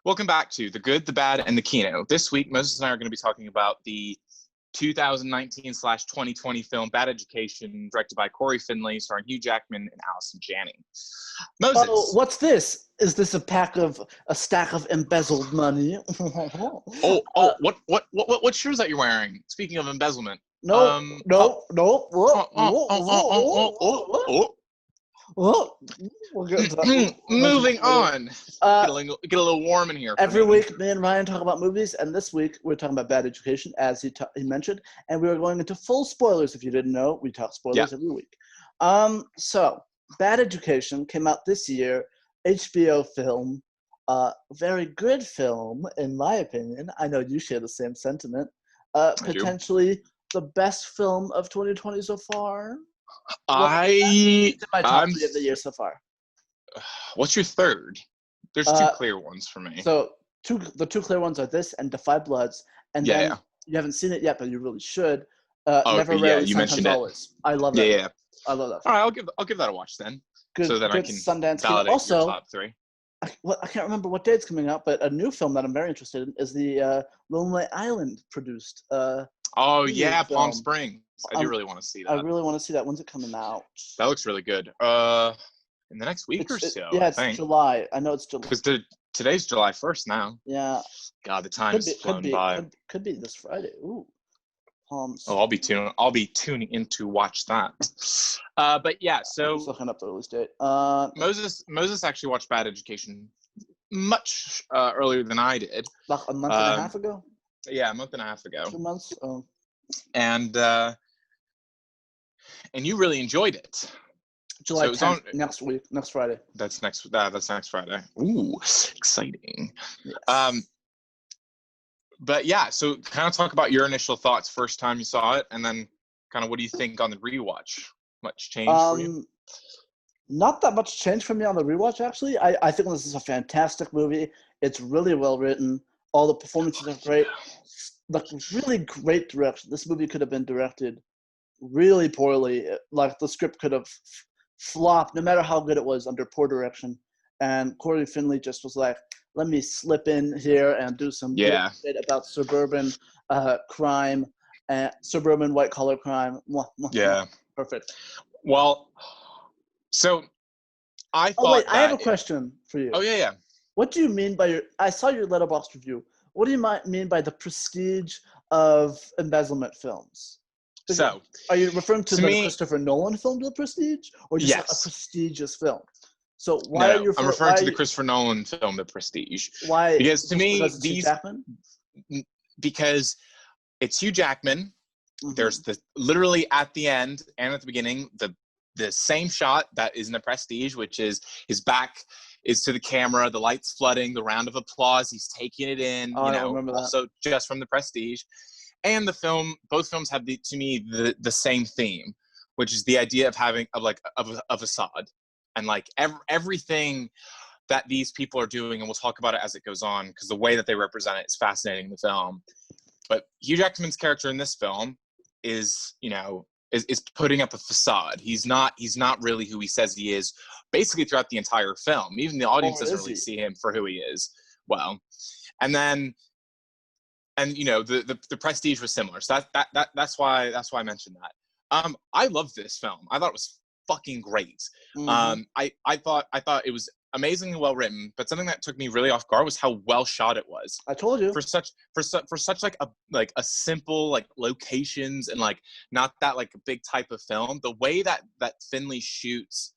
Welcome back to The Good, the Bad, and the Kino. This week, Moses and I are going to be talking about the 2019/2020 film Bad Education, directed by Corey Finley, starring Hugh Jackman and Allison Janney. Moses. Oh, what's this? Is this a stack of embezzled money? What shoes that you're wearing? Speaking of embezzlement. No. Moving on. Get a little warm in here. Every week, me and Ryan talk about movies, and this week we're talking about Bad Education, as he mentioned, and we are going into full spoilers. If you didn't know, we talk spoilers every week. So Bad Education came out this year, HBO film, very good film in my opinion. I know you share the same sentiment. Potentially the best film of 2020 so far. It's my top 3 of the year so far. What's your third? There's 2 clear ones for me. So the 2 clear ones are this and Defy Bloods. And then you haven't seen it yet, but you really should. Never Rarely, you Sometimes mentioned Always. I love that. Yeah. I love that. All right, I'll give that a watch then. Good, so that good I can Sundance validate also, your top 3. I can't remember what day it's coming out, but a new film that I'm very interested in is the Lonely Island produced. Palm Springs. I do really want to see that. I really want to see that. When's it coming out? That looks really good. In the next week or so. It's July. I know it's July. Because today's July 1st now. Yeah. God, the time's flown by. Could be this Friday. Ooh. I'll be tuning in to watch that. But yeah, so I'm just looking up the release date. Moses actually watched Bad Education much earlier than I did. Like a month and a half ago? Yeah, a month and a half ago. 2 months? Oh. And you really enjoyed it. July 10th, next Friday. That's next Friday. Ooh, exciting. Yes. But yeah, so kind of talk about your initial thoughts first time you saw it, and then kind of what do you think on the rewatch? Much change for you? Not that much change for me on the rewatch, actually. I think this is a fantastic movie. It's really well written. All the performances are great. Like, really great direction. This movie could have been directed really poorly. Like, the script could have flopped, no matter how good it was, under poor direction. And Corey Finley just was like, let me slip in here and do some shit about suburban crime, suburban white-collar crime. Yeah. Perfect. Well, so I thought I have a question for you. Oh, yeah. What do you mean by I saw your Letterboxd review. What do you mean by the prestige of embezzlement films? So, are you referring to the Christopher Nolan film, The Prestige, or just like a prestigious film? So why are you? I'm referring to the Christopher Nolan film, The Prestige. Why? Because to me, because it's Hugh Jackman? Because it's Hugh Jackman. Mm-hmm. There's literally at the end and at the beginning the same shot that is in The Prestige, which is his back is to the camera, the lights flooding, the round of applause, he's taking it in. I remember that. Also just from The Prestige. And both films have to me the same theme, which is the idea of having a facade, and like everything that these people are doing, and we'll talk about it as it goes on, because the way that they represent it is fascinating in the film. But Hugh Jackman's character in this film is putting up a facade. He's not really who he says he is, basically throughout the entire film. Even the audience doesn't really see him for who he is. Well, and then. And the Prestige was similar, so that's why I mentioned that. I loved this film. I thought it was fucking great. Mm-hmm. I thought it was amazingly well written, but something that took me really off guard was how well shot it was. I told you, for such like a simple like locations and like not that like a big type of film. The way that Finley shoots,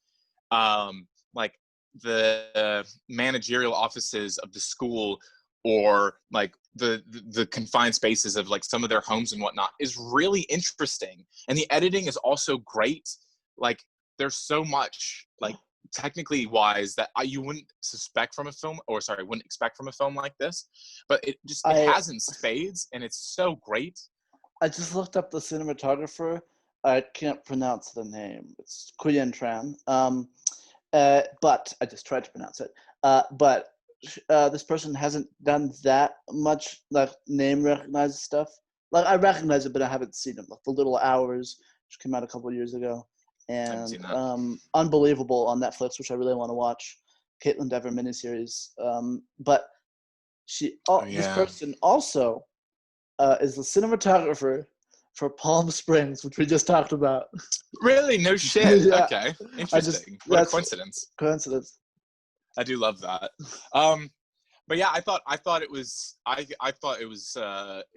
like the managerial offices of the school, or like the confined spaces of like some of their homes and whatnot, is really interesting. And the editing is also great. Like, there's so much like technically wise that you wouldn't expect from a film like this, but it has in spades, and it's so great. I just looked up the cinematographer. I can't pronounce the name. It's Nguyen Tran. But I just tried to pronounce it. But this person hasn't done that much like name recognized stuff. Like, I recognize it, but I haven't seen it. Like The Little Hours, which came out a couple of years ago, and Unbelievable on Netflix, which I really want to watch. Caitlin Dever miniseries. But Oh This yeah. person also is the cinematographer for Palm Springs, which we just talked about. Really? No shit. Yeah, Okay. I just Interesting. What a that's coincidence. coincidence. I do love that. Um, but yeah, I thought it was it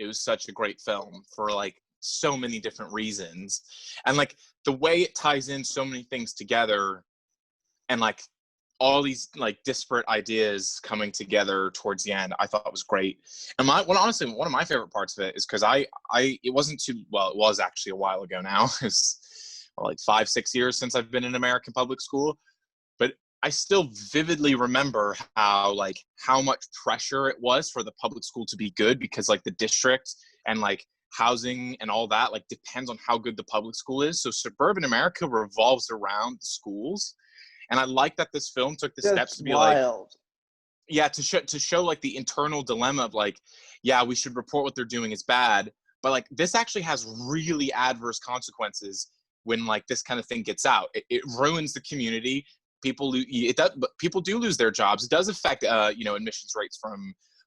was such a great film for like so many different reasons, and like the way it ties in so many things together, and like all these like disparate ideas coming together towards the end, I thought was great. And honestly, one of my favorite parts of it is because it wasn't too well, it was actually a while ago now. It's like 5-6 years since I've been in American public school, but I still vividly remember how much pressure it was for the public school to be good, because like the district and like housing and all that like depends on how good the public school is. So suburban America revolves around the schools. And I like that this film took the steps That's to be like, wild. yeah, to show like the internal dilemma of like, yeah, we should report what they're doing is bad, but like this actually has really adverse consequences when like this kind of thing gets out. It ruins the community. But people do lose their jobs. It does affect admissions rates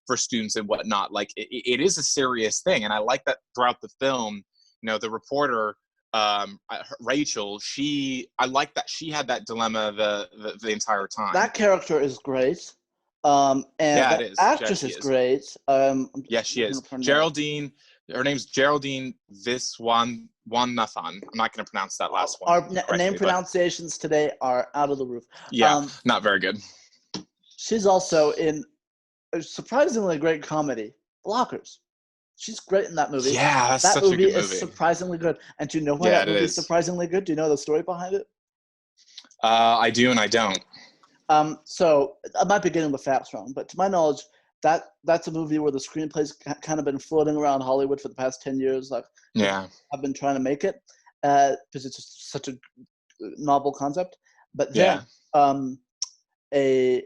for students and whatnot. Like it is a serious thing, and I like that throughout the film. The reporter, Rachel, I like that she had that dilemma the entire time. That character is great. And Yeah, it that is. Yeah, actress she is is. great. I'm Yeah, she looking is. up her name. Geraldine. Her name's Geraldine Viswanathan. I'm not going to pronounce that last one Our name correctly, but pronunciations today are out of the roof. yeah, not very good. She's also in a surprisingly great comedy, Blockers. She's great in that movie. Yeah, that's That such a movie good is movie. surprisingly good. And do you know why Yeah, that it movie is is. surprisingly good? Do you know the story behind it? I do and I don't. So I might be getting the facts wrong, but to my knowledge, that's a movie where the screenplay's kind of been floating around Hollywood for the past 10 years. Like, Yeah, I've been trying to make it because it's just such a novel concept. But then yeah, um, a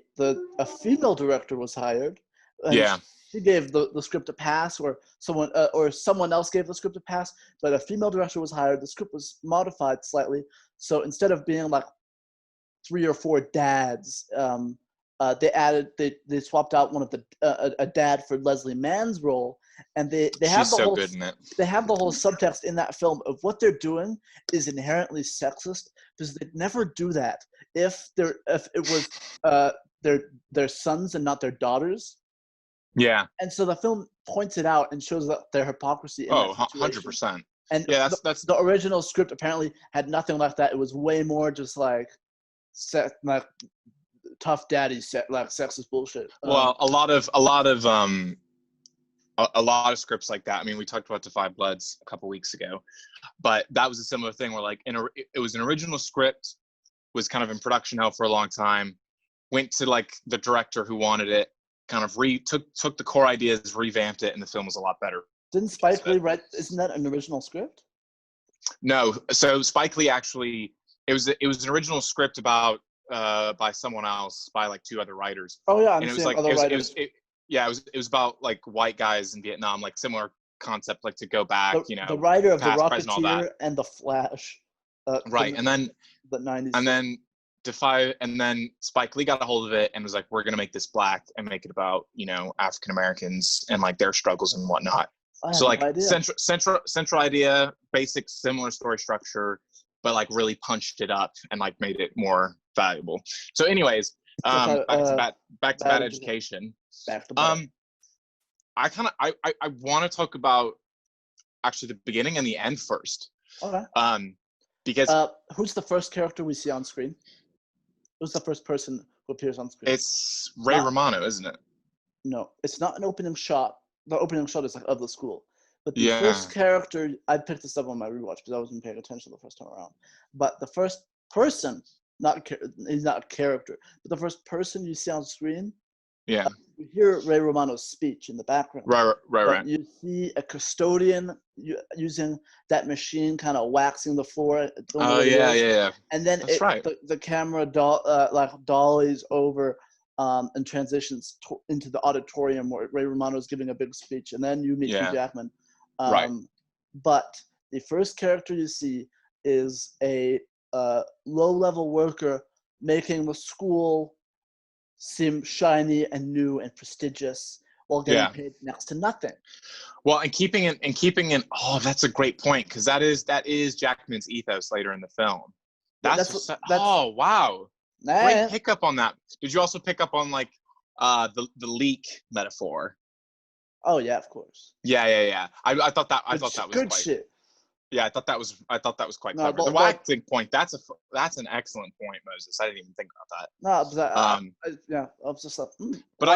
female director was hired, and yeah. she gave the script a pass, or someone else gave the script a pass. But a female director was hired. The script was modified slightly, so instead of being like 3 or 4 dads, they swapped out one of a dad for Leslie Mann's role, and they have She's the so whole good in it. subtext in that film of what they're doing is inherently sexist, because they'd never do that if it was their sons and not their daughters. Yeah. And so the film points it out and shows that their hypocrisy in that Oh, situation. 100%. And Yeah, that's the original script apparently had nothing like that. It was way more just like tough daddy like sexist bullshit. well, a lot of scripts like that. I mean, we talked about The Five Bloods a couple weeks ago, but that was a similar thing where like it was an original script, was kind of in production hell for a long time, went to like the director who wanted it, kind of took the core ideas, revamped it, and the film was a lot better. Didn't Spike Lee write? Isn't that an original script? No, so Spike Lee actually, it was an original script about by someone else, by like 2 other writers, Oh yeah, I'm and it was seeing like other writers. it was about like white guys in Vietnam, like similar concept, like to go back, The writer of The past, present, all that. Rocketeer and The Flash. Right, and then the 90s. and then Spike Lee got a hold of it and was like, we're gonna make this black and make it about African Americans and like their struggles and whatnot. So like central idea, basic similar story structure, but like really punched it up and like made it more valuable. So anyways, back to bad education. Back to bad. I want to talk about actually the beginning and the end first. Okay. Because who's the first character we see on screen? Who's the first person who appears on screen? It's Ray Romano, isn't it? No, it's not an opening shot. The opening shot is like of the school. But the Yeah. first character, I picked this up on my rewatch because I wasn't paying attention the first time around. But the first person, he's not a character, but the first person you see on screen, Yeah. you hear Ray Romano's speech in the background. Right. You see a custodian using that machine, kind of waxing the floor. Oh yeah. And then the camera dollies over and transitions into the auditorium where Ray Romano is giving a big speech, and then you meet Hugh Jackman. Right. But the first character you see is a low-level worker making the school seem shiny and new and prestigious, while getting Yeah. paid next to nothing. Well, and keeping in. Oh, that's a great point, because that is Jackman's ethos later in the film. That's Oh, wow. Great pickup on that. Did you also pick up on like the leak metaphor? Oh yeah, of course. Yeah. I thought that was good quite, shit. Yeah, I thought that was quite No, clever. The waxing point, that's an excellent point, Moses. I didn't even think about that. No, but I was just like, but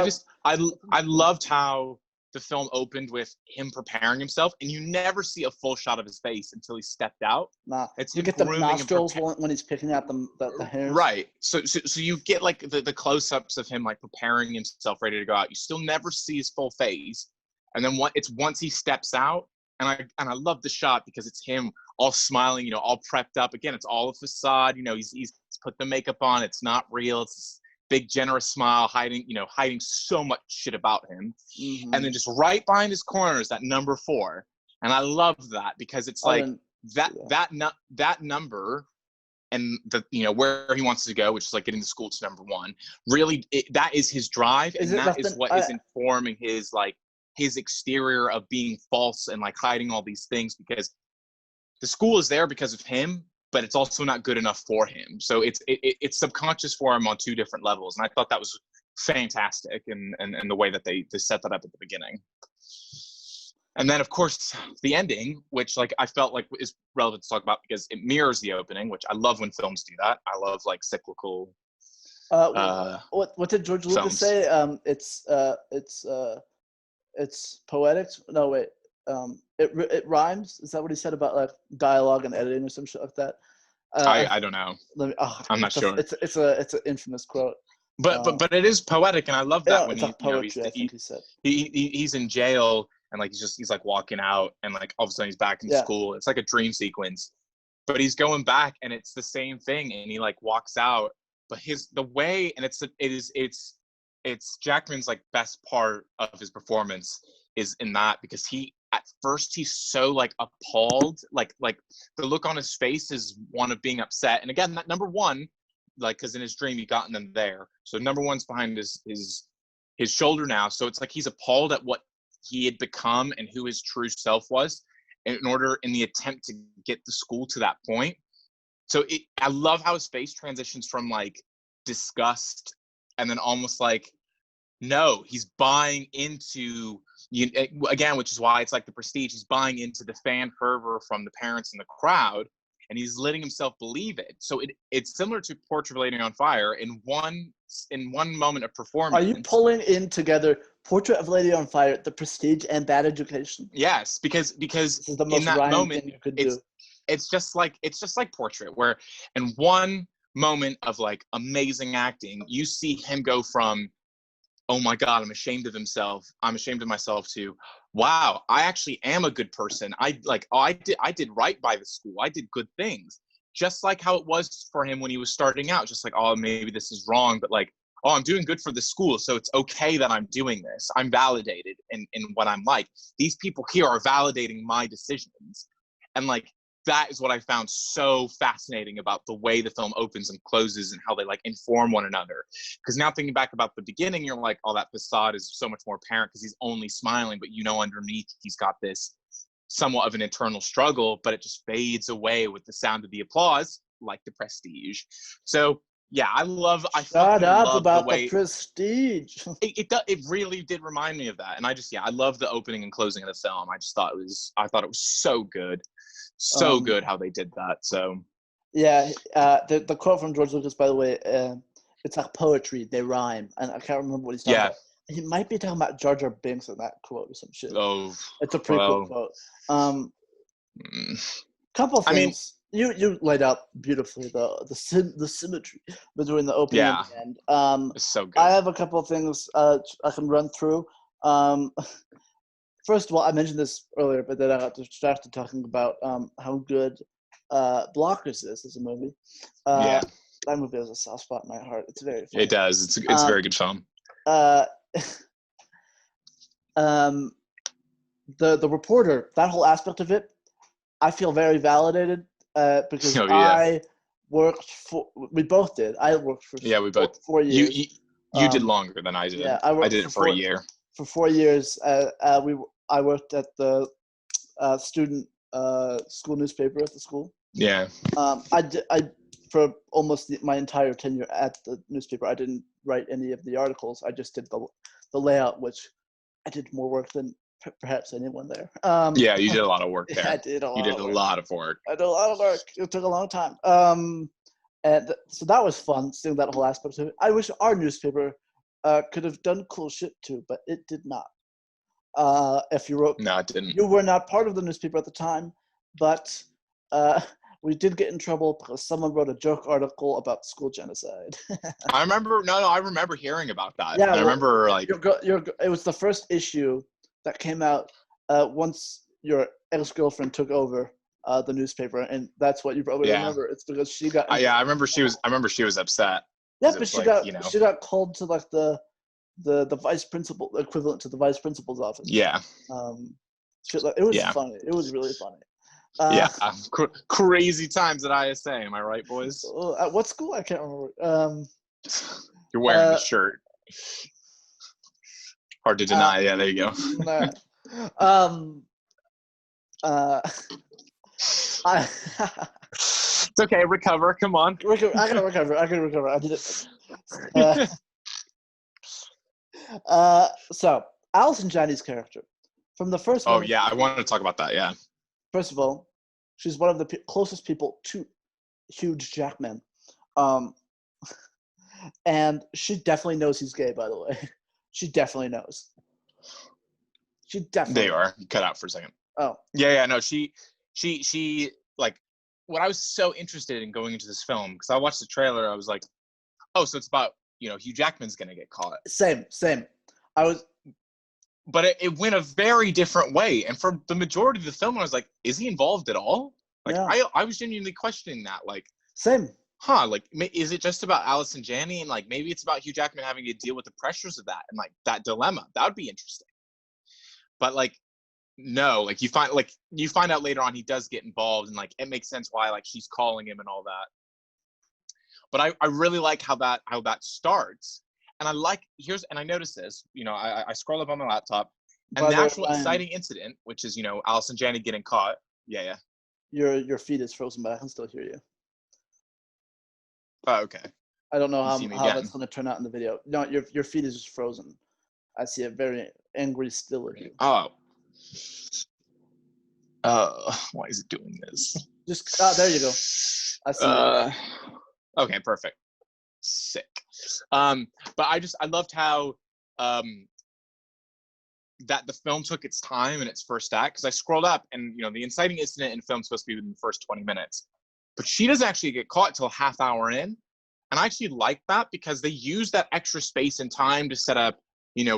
I loved how the film opened with him preparing himself, and you never see a full shot of his face until he stepped out. It's you get the nostrils when he's picking out the hairs. Right. So you get like the close-ups of him like preparing himself, ready to go out. You still never see his full face, and then once he steps out, and I love the shot because it's him all smiling, all prepped up. Again, it's all a facade. He's put the makeup on. It's not real. It's this big generous smile, hiding so much shit about him. Mm-hmm. And then just right behind his corner is that number 4. And I love that because it's like that number and where he wants to go, which is like getting the school to number 1. Really, that is his drive, and that is what is informing his exterior of being false and like hiding all these things, because the school is there because of him, but it's also not good enough for him. So it's subconscious for him on 2 different levels. And I thought that was fantastic, and the way that they set that up at the beginning. And then, of course, the ending, which like I felt like is relevant to talk about because it mirrors the opening, which I love when films do that. I love like cyclical. What did George Lucas say? It's poetic. No, wait. It rhymes. Is that what he said about like dialogue and editing or some shit like that? I don't know. I'm not sure. It's an infamous quote. But it is poetic, and I love that when he said he's in jail, and like he's like walking out, and like all of a sudden he's back in school. It's like a dream sequence, but he's going back, and it's the same thing, and he like walks out, but the way, and it's Jackman's like best part of his performance is in that, because at first he's so like appalled, like the look on his face is one of being upset, and again that number 1, like because in his dream he gotten them there, so number 1's behind his shoulder now, so it's like he's appalled at what he had become and who his true self was in the attempt to get the school to that point. So I love how his face transitions from like disgust and then almost like, no, he's buying into, again, which is why it's like The Prestige. He's buying into the fan fervor from the parents and the crowd, and he's letting himself believe it. So it's similar to Portrait of a Lady on Fire in one moment of performance. Are you pulling in together Portrait of a Lady on Fire, The Prestige, and Bad Education? Yes, because this is the most in that moment, thing you could do. It's just like Portrait, where in one moment of like amazing acting, you see him go from, oh my God, I'm ashamed of myself, to, wow, I actually am a good person. I did right by the school. I did good things. Just like how it was for him when he was starting out, just like, oh, maybe this is wrong, but like, oh, I'm doing good for the school, so it's okay that I'm doing this. I'm validated in what I'm like. These people here are validating my decisions. And like, that is what I found so fascinating about the way the film opens and closes and how they like inform one another. Because now thinking back about the beginning, you're like, oh, that facade is so much more apparent because he's only smiling, but underneath he's got this somewhat of an internal struggle, but it just fades away with the sound of the applause, like The Prestige. So yeah, I love the way The Prestige. It really did remind me of that, and I love the opening and closing of the film. I thought it was so good. So good how they did that. So yeah, the quote from George Lucas, by the way, it's like poetry. They rhyme, and I can't remember what he's talking about. He might be talking about Jar Jar Binks in that quote or some shit. Oh, it's a pretty cool quote. Couple things. You laid out beautifully the symmetry between the opening and the end. It's so good. I have a couple of things I can run through. First of all, I mentioned this earlier, but then I got distracted talking about how good Blockers is as a movie. That movie has a soft spot in my heart. It's very funny. It does. It's a very good film. The reporter, that whole aspect of it, I feel very validated because I worked for. We both did. I worked for. We both. 4 years. You did longer than I did. Yeah, I did it for a year. for 4 years, I worked at the student school newspaper at the school. Yeah. I for almost my entire tenure at the newspaper, I didn't write any of the articles. I just did the layout, which I did more work than perhaps anyone there. Yeah, you did a lot of work there. I did a lot. You did a lot of work. I did a lot of work. It took a long time. And so that was fun, seeing that whole aspect of it. I wish our newspaper could have done cool shit too, but it did not. If you wrote, No, it didn't. You were not part of the newspaper at the time, but we did get in trouble because someone wrote a joke article about school genocide. I remember. No, I remember hearing about that. Yeah, I remember like. It was the first issue that came out once your ex-girlfriend took over the newspaper, and that's what you probably remember. It's because she got. Yeah, I remember she was upset. Yeah, but she got called to like the vice principal, equivalent to the vice principal's office. Yeah. It was funny. It was really funny. Crazy times at ISA. Am I right, boys? At what school? I can't remember. You're wearing the shirt. Hard to deny. Yeah, there you go. It's okay. Recover. Come on. I can recover. I did it. So Allison Janney's character from the first. Oh yeah, I wanted to talk about that. Yeah. First of all, she's one of the closest people to Hugh Jackman, and she definitely knows he's gay. By the way, she definitely knows. She definitely. They are. Cut out for a second. Oh. Yeah. No, she like. What I was so interested in going into this film, because I watched the trailer, I was like, oh, so it's about, Hugh Jackman's gonna get caught. Same. But it went a very different way, and for the majority of the film, I was like, is he involved at all? Like, yeah. I was genuinely questioning that. Like, same. Like, is it just about Allison Janney, and like maybe it's about Hugh Jackman having to deal with the pressures of that and like that dilemma? That would be interesting. But like, no, like you find out later on he does get involved, and like it makes sense why like she's calling him and all that. But I really like how that starts. And I noticed this, I scroll up on my laptop, and the actual exciting incident, which is, Allison Janney getting caught. Yeah. Your feed is frozen, but I can still hear you. Oh, okay. I don't know how that's going to turn out in the video. No, your feed is just frozen. I see a very angry still of you. Oh. Why is it doing this? Just there you go. I see. Okay, perfect. Sick. But I loved how that the film took its time in its first act, because I scrolled up and the inciting incident in the film is supposed to be within the first 20 minutes, but she doesn't actually get caught till a half hour in, and I actually like that because they use that extra space and time to set up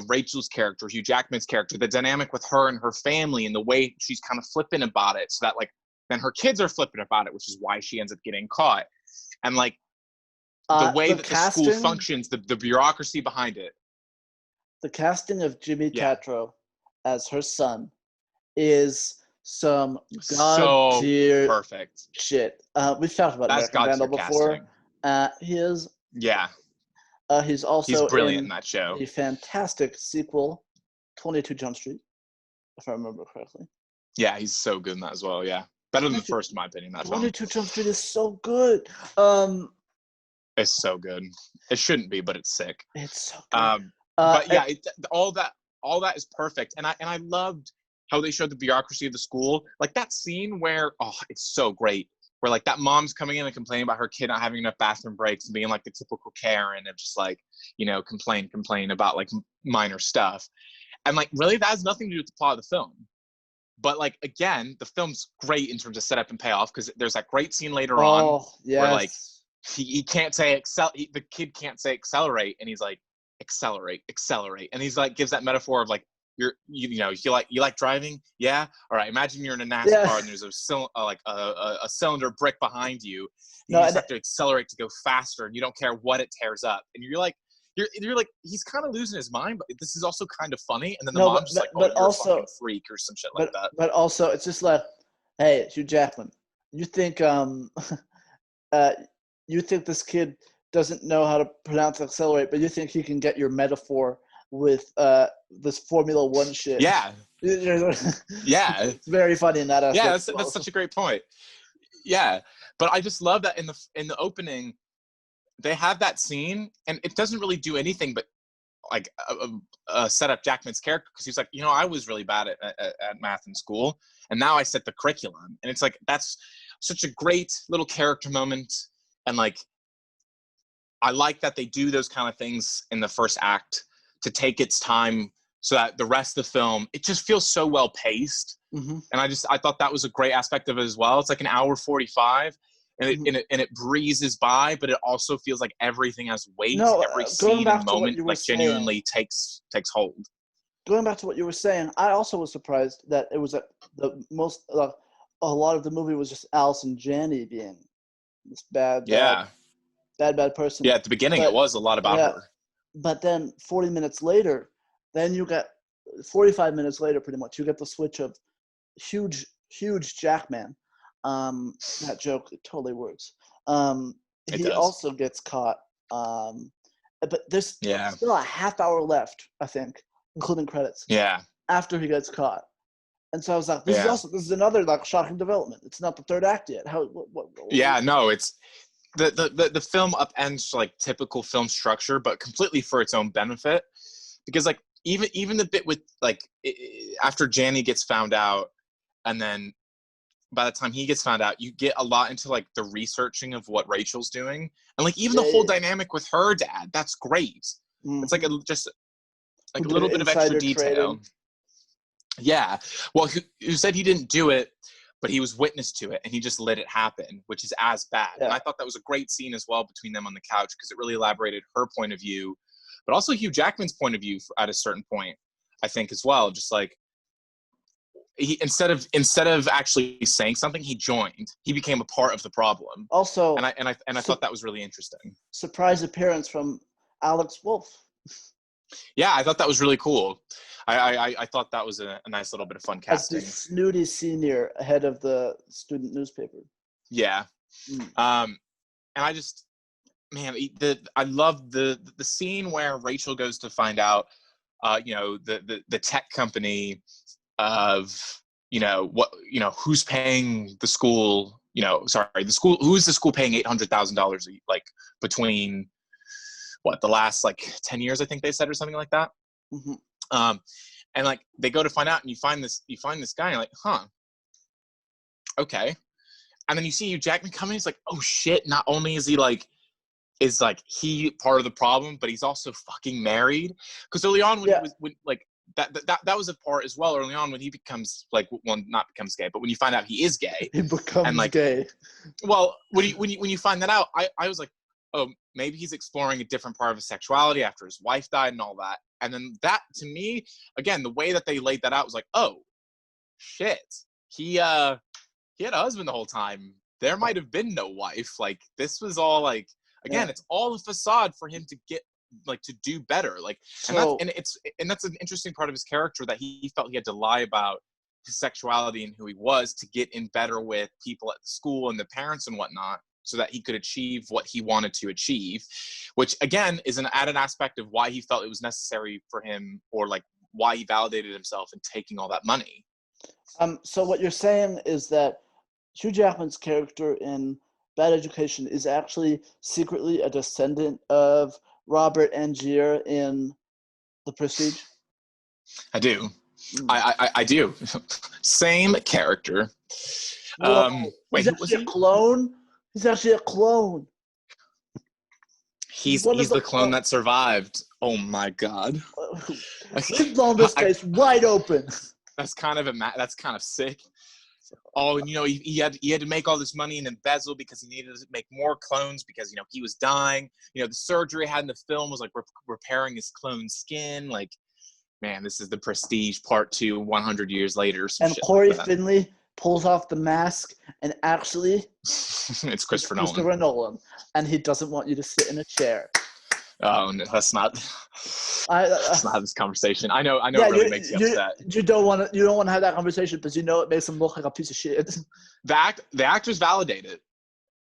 Rachel's character, Hugh Jackman's character, the dynamic with her and her family, and the way she's kind of flippant about it, so that like then her kids are flippant about it, which is why she ends up getting caught, and like the way that the school functions, the bureaucracy behind it. The casting of Jimmy Tatro as her son is some god-tier perfect shit. We've talked about American Vandal before. He is. Yeah. He's also brilliant in that show. A fantastic sequel, 22 Jump Street, if I remember correctly. Yeah, he's so good in that as well. Yeah, better than the first, in my opinion. That 22 Jump Street is so good. It's so good. It shouldn't be, but it's sick. It's so good. But yeah, all that is perfect, and I loved how they showed the bureaucracy of the school. Like that scene where it's so great. Where like that mom's coming in and complaining about her kid not having enough bathroom breaks and being like the typical Karen and just like, complain about like minor stuff. And like really that has nothing to do with the plot of the film. But like, again, the film's great in terms of setup and payoff, because there's that great scene later on where like he can't say the kid can't say accelerate, and he's like, accelerate. And he's like, gives that metaphor of like, you like driving? Yeah. All right. Imagine you're in a NASCAR and there's a cylinder brick behind you. And you just have to accelerate to go faster, and you don't care what it tears up. And you're like, he's kind of losing his mind, but this is also kind of funny. And then the mom's just like, you're also a fucking freak or some shit like that. But also, it's just like, hey, Hugh Jackman, you think this kid doesn't know how to pronounce accelerate, but you think he can get your metaphor with this Formula One shit. Yeah. Yeah. It's very funny in that aspect. Yeah, that's such a great point. Yeah, but I just love that in the opening, they have that scene, and it doesn't really do anything but like set up Jackman's character, because he's like, I was really bad at math in school, and now I set the curriculum, and it's like that's such a great little character moment, and like I like that they do those kind of things in the first act to take its time, so that the rest of the film, it just feels so well paced. Mm-hmm. And I thought that was a great aspect of it as well. It's like an hour 45, and it breezes by, but it also feels like everything has weight. No, every scene and moment like genuinely takes hold. Going back to what you were saying, I also was surprised that it was the most a lot of the movie was just Allison Janney being this bad person. Yeah, at the beginning it was a lot about her. But then 40 minutes later, then you get 45 minutes later, pretty much, you get the switch of huge Jackman. That joke, it totally works. He also gets caught. But there's still a half hour left, I think, including credits. Yeah. After he gets caught. And so I was like, this is another like shocking development. It's not the third act yet. Yeah, no, it's the film upends like typical film structure, but completely for its own benefit. Because like even the bit with like after Janney gets found out, and then by the time he gets found out, you get a lot into like the researching of what Rachel's doing, and like even the whole dynamic with her dad. That's great. Mm-hmm. It's like a little bit of extra detail. Trading. Yeah. Well, who said he didn't do it, but he was witness to it, and he just let it happen, which is as bad. Yeah. And I thought that was a great scene as well between them on the couch, because it really elaborated her point of view, but also Hugh Jackman's point of view at a certain point, I think, as well. Just like he instead of actually saying something, he joined. He became a part of the problem. Also, and I thought that was really interesting. Surprise appearance from Alex Wolff. Yeah, I thought that was really cool. I thought that was a nice little bit of fun casting. As the snooty senior head of the student newspaper. Yeah. And I just, man, I love the scene where Rachel goes to find out, the tech company of, who's paying the school, who's the school paying $800,000 like between the last like 10 years, I think they said, or something like that. Mm-hmm. And like they go to find out, and you find this guy, and you're like, huh, okay. And then you see Hugh Jackman coming, he's like, oh shit, not only is he he part of the problem, but he's also fucking married. Because early on that was a part as well, early on when he becomes not becomes gay, but when you find out he is gay. He becomes gay. Well, when you find that out, I was like, oh, maybe he's exploring a different part of his sexuality after his wife died and all that. And then that, to me, again, the way that they laid that out was like, oh, shit. He had a husband the whole time. There might have been no wife. Like, this was all like, again, it's all a facade for him to get, like, to do better. Like, and that's an interesting part of his character, that he felt he had to lie about his sexuality and who he was to get in better with people at the school and the parents and whatnot, so that he could achieve what he wanted to achieve, which again is an added aspect of why he felt it was necessary for him, or like why he validated himself in taking all that money. So what you're saying is that Hugh Jackman's character in Bad Education is actually secretly a descendant of Robert Angier in The Prestige? I do. I do. Same character. Wait, he's actually a clone? He's actually a clone. He's the clone that survived. Oh my god! He's blown this face wide open. That's kind of sick. Oh, and he had to make all this money and embezzle because he needed to make more clones because he was dying. The surgery he had in the film was like repairing his clone skin. Like, man, this is The Prestige Part 2, 100 years later. And Corey Finley pulls off the mask, and actually it's Christopher Nolan, and he doesn't want you to sit in a chair. Oh no, let's not have this conversation. I know it really makes you upset. You don't want to have that conversation because it makes him look like a piece of shit. The actors validate it.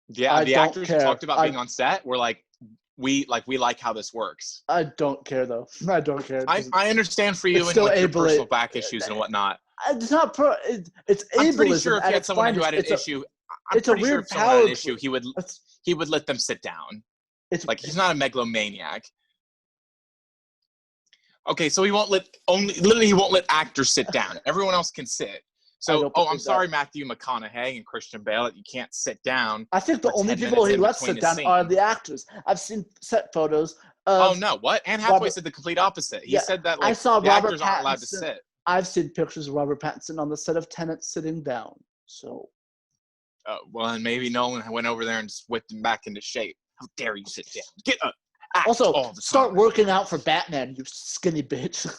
Yeah, the actors who talked about being on set were like, we like how this works. I don't care though. I don't care. I understand for you and still like your personal back issues and whatnot. It's not it's ableism. I'm pretty sure if he had its someone who finest. had an issue, I'm it's a pretty sure weird if someone had an power. issue, he would let them sit down. It's like he's not a megalomaniac. Okay, so he won't let actors sit down. Everyone else can sit. So, I'm sorry, Matthew McConaughey and Christian Bale, that you can't sit down. I think the only people he lets sit down are the actors. I've seen set photos. Oh no! What? Anne Hathaway said the complete opposite. He said that like, I saw the Robert actors Pattinson. aren't allowed to sit. I've seen pictures of Robert Pattinson on the set of Tenet sitting down. So, well, and maybe Nolan went over there and just whipped him back into shape. How dare you sit down? Get up. Also, start working out for Batman, you skinny bitch.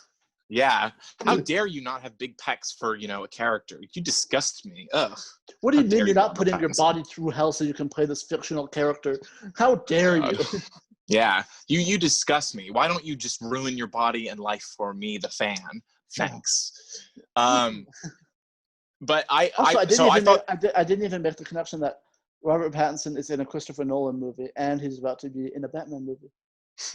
Yeah. How dare you not have big pecs for, a character? You disgust me. Ugh. What do you mean you're not putting your body through hell so you can play this fictional character? How dare you? Yeah. You disgust me. Why don't you just ruin your body and life for me, the fan? Thanks. But I didn't even make the connection that Robert Pattinson is in a Christopher Nolan movie and he's about to be in a Batman movie.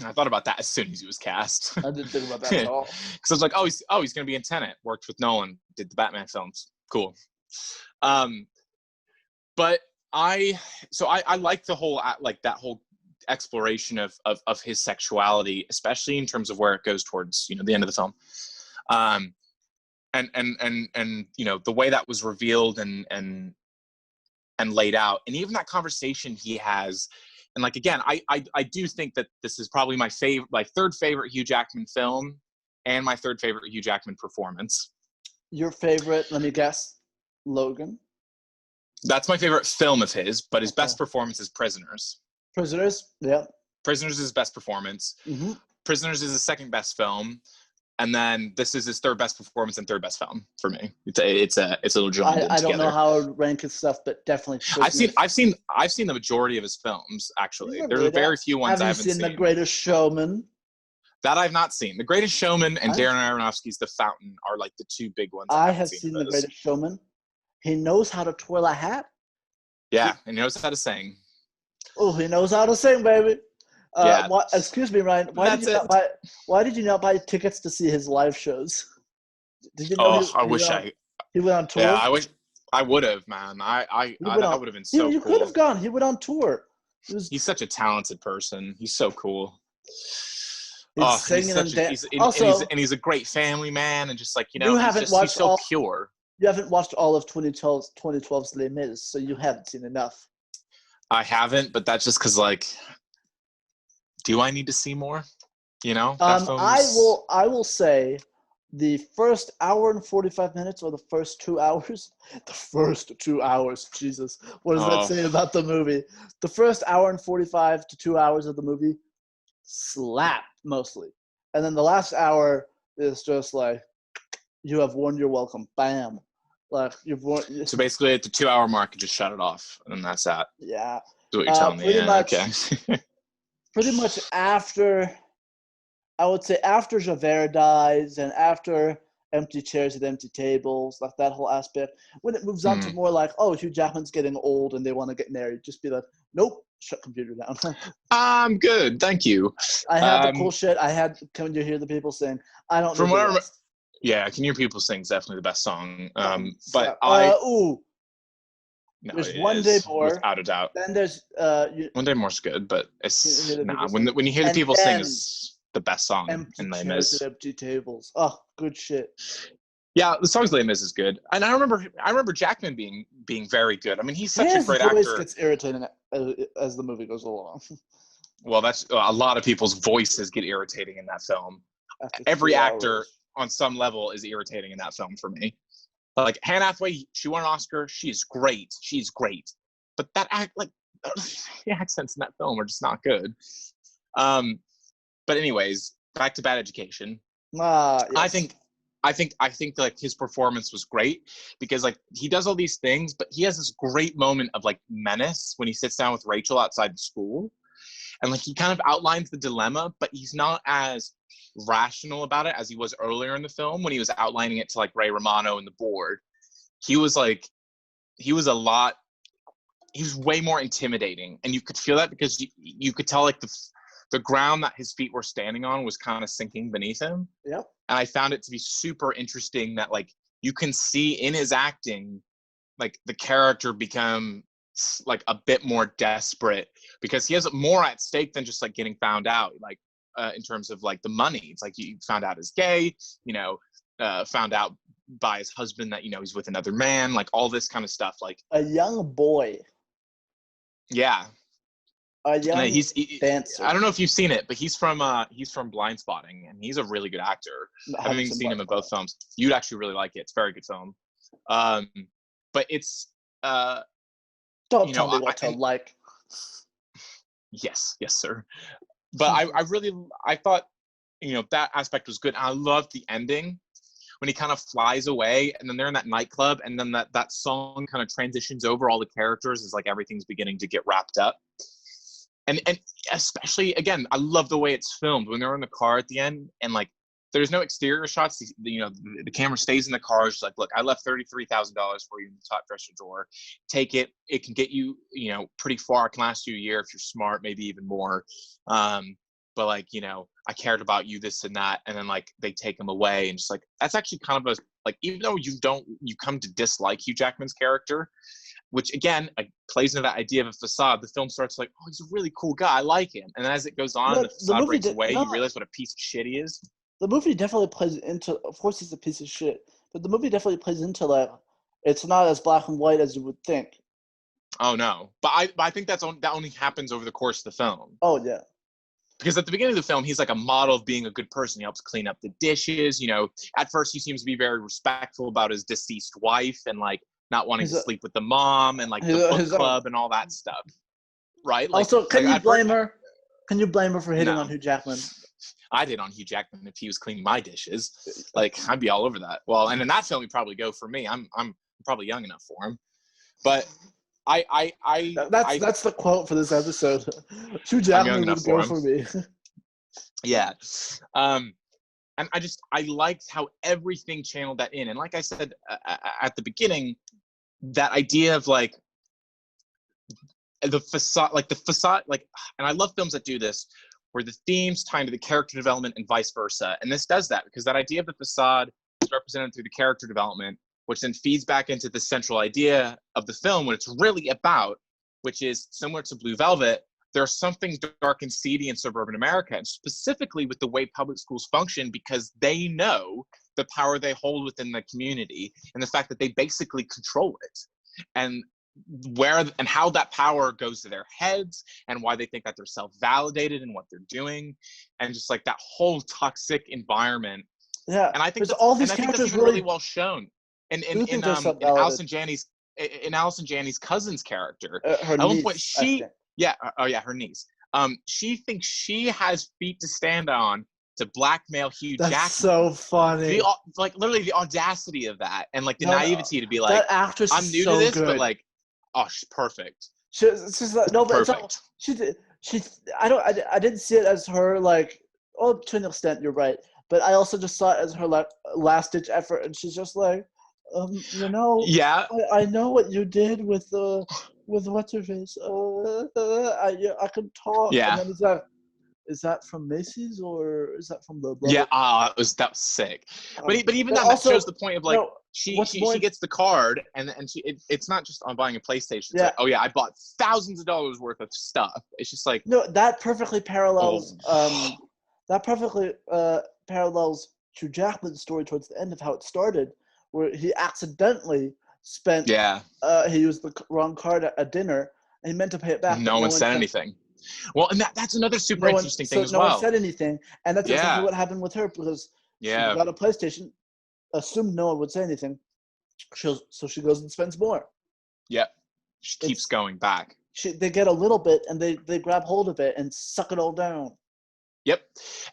I thought about that as soon as he was cast. I didn't think about that at all. Because I was like, he's going to be in Tenet. Worked with Nolan. Did the Batman films. Cool. But I like the whole that whole exploration of his sexuality, especially in terms of where it goes towards the end of the film. And the way that was revealed and laid out, and even that conversation he has. And like, again, I do think that this is probably my third favorite Hugh Jackman film and my third favorite Hugh Jackman performance. Your favorite, let me guess, Logan? That's my favorite film of his, but his best performance is Prisoners. Prisoners, yeah. Prisoners is his best performance. Mm-hmm. Prisoners is his second best film. And then this is his third best performance and third best film for me. It's a little joined I don't know how I would rank his stuff, but definitely. Prisoners. I've seen the majority of his films actually. There's very few ones I haven't seen. The Greatest Showman? That I've not seen. The Greatest Showman and Darren Aronofsky's The Fountain are like the two big ones. I have seen The Greatest Showman. He knows how to twirl a hat. Yeah, he knows how to sing. Oh, he knows how to sing, baby. Yeah. Excuse me, Ryan. Why did you not buy tickets to see his live shows? Did you know he went on tour? Yeah, I wish I would have, man. That would have been so cool. You could have gone. He went on tour. He's such a talented person. He's so cool. He's he's a great family man, and just like he's so pure. You haven't watched all of 2012's Les Mis, so you haven't seen enough. I haven't, but that's just because do I need to see more? I will say the first hour and 45 minutes or the first 2 hours. The first 2 hours, Jesus. What does that say about the movie? The first hour and 45 to 2 hours of the movie slap mostly. And then the last hour is just like, you have won, you're welcome. Bam. Like you've won. So basically at the 2 hour mark, you just shut it off. And that's that. Yeah. That's what you're telling me. Yeah, okay. Pretty much after, I would say after Javert dies and after Empty Chairs at Empty Tables, like that whole aspect, when it moves on to more like, Hugh Jackman's getting old and they want to get married, just be like, nope, shut computer down. I'm good, thank you. I had the cool shit. Can you hear the people saying, I don't know. From what I remember, yeah, Can You Hear People Sing is definitely the best song. No, there's One Day More, without a doubt. Then there's One Day More's good, but it's when you hear the people sing is the best song in Les Mis. Empty Tables. Oh, good shit. Yeah, the song's Les Mis is good, and I remember Jackman being very good. I mean, he's such a great actor. His voice gets irritating as the movie goes along. Well, that's a lot of people's voices get irritating in that film. Every actor on some level is irritating in that film for me. Like Anne Hathaway, she won an Oscar. She's great. But that the accents in that film are just not good. But anyways, back to Bad Education. Yes. I think like his performance was great because like he does all these things, but he has this great moment of like menace when he sits down with Rachel outside the school. And like he kind of outlines the dilemma, but he's not as rational about it as he was earlier in the film when he was outlining it to like Ray Romano and the board. He was way more intimidating, and you could feel that because you could tell like the ground that his feet were standing on was kind of sinking beneath him. Yep. And I found it to be super interesting that like you can see in his acting, like the character become like a bit more desperate because he has more at stake than just like getting found out. Like in terms of like the money, it's like he found out he's gay, you know, found out by his husband that, you know, he's with another man, like all this kind of stuff. Like a young boy. Yeah. A young dancer. I don't know if you've seen it, but he's from Blind Spotting, and he's a really good actor. I haven't seen him in both films. You'd actually really like it. It's a very good film. But it's don't tell me what to like. Yes, sir. But I thought, you know, that aspect was good. And I loved the ending when he kind of flies away, and then they're in that nightclub, and then that song kind of transitions over all the characters as like everything's beginning to get wrapped up. And especially, again, I love the way it's filmed when they're in the car at the end, and like there's no exterior shots. You know, the camera stays in the car. It's like, look, I left $33,000 for you in the top dresser drawer. Take it. It can get you, you know, pretty far. It can last you a year if you're smart, maybe even more. But like, you know, I cared about you, this and that. And then like they take him away, and just like that's actually kind of like, even though you come to dislike Hugh Jackman's character, which again plays into that idea of a facade. The film starts like, oh, he's a really cool guy, I like him, and then as it goes on, the facade breaks away. You realize what a piece of shit he is. The movie definitely plays into. Of course, he's a piece of shit, but the movie definitely plays into like it's not as black and white as you would think. Oh no, but I think that only happens over the course of the film. Oh yeah. Because at the beginning of the film, he's like a model of being a good person. He helps clean up the dishes. You know, at first he seems to be very respectful about his deceased wife and like not wanting to sleep with the mom and like the book club and all that stuff. Right? Like, also, can you blame her? Can you blame her for hitting on Hugh Jackman? I did on Hugh Jackman if he was cleaning my dishes. Like, I'd be all over that. Well, and in that film, he'd probably go for me. I'm probably young enough for him. But that's the quote for this episode. Hugh Jackman would go for me. Yeah. And I liked how everything channeled that in. And like I said at the beginning, that idea of like the facade, and I love films that do this, where the themes tie into the character development and vice versa. And this does that because that idea of the facade is represented through the character development, which then feeds back into the central idea of the film, what it's really about, which is similar to Blue Velvet. There's something dark and seedy in suburban America, and specifically with the way public schools function, because they know the power they hold within the community and the fact that they basically control it. And how that power goes to their heads and why they think that they're self-validated in what they're doing, and just like that whole toxic environment. Yeah, and I think all these characters really well shown. In Allison Janney's cousin's character, her at one niece, point her niece. She thinks she has feet to stand on to blackmail Hugh Jackman. That's so funny. Literally the audacity of that, and like the naivety to be like, that actress I'm new to this, but like, oh, she's perfect. She's like, no, but perfect. I didn't see it as her like. Oh, to an extent, you're right. But I also just saw it as her like last ditch effort, and she's just like, you know, yeah, I know what you did with what's her face. I can talk. Yeah. And then is that from Macy's or is that from the? Yeah, that was sick. But even that also, shows the point of like she gets the card and it's not just on buying a PlayStation. It's like, oh yeah, I bought thousands of dollars worth of stuff. It's just like that perfectly parallels. That perfectly parallels Hugh Jackman's story towards the end of how it started, where he accidentally spent. Yeah. He used the wrong card at dinner, and he meant to pay it back. No one said anything. Well, and that's another super interesting thing as well. No one said anything, and that's exactly what happened with her because she got a PlayStation, assumed no one would say anything, so she goes and spends more. Yep. She keeps going back. They get a little bit, and they grab hold of it and suck it all down. Yep.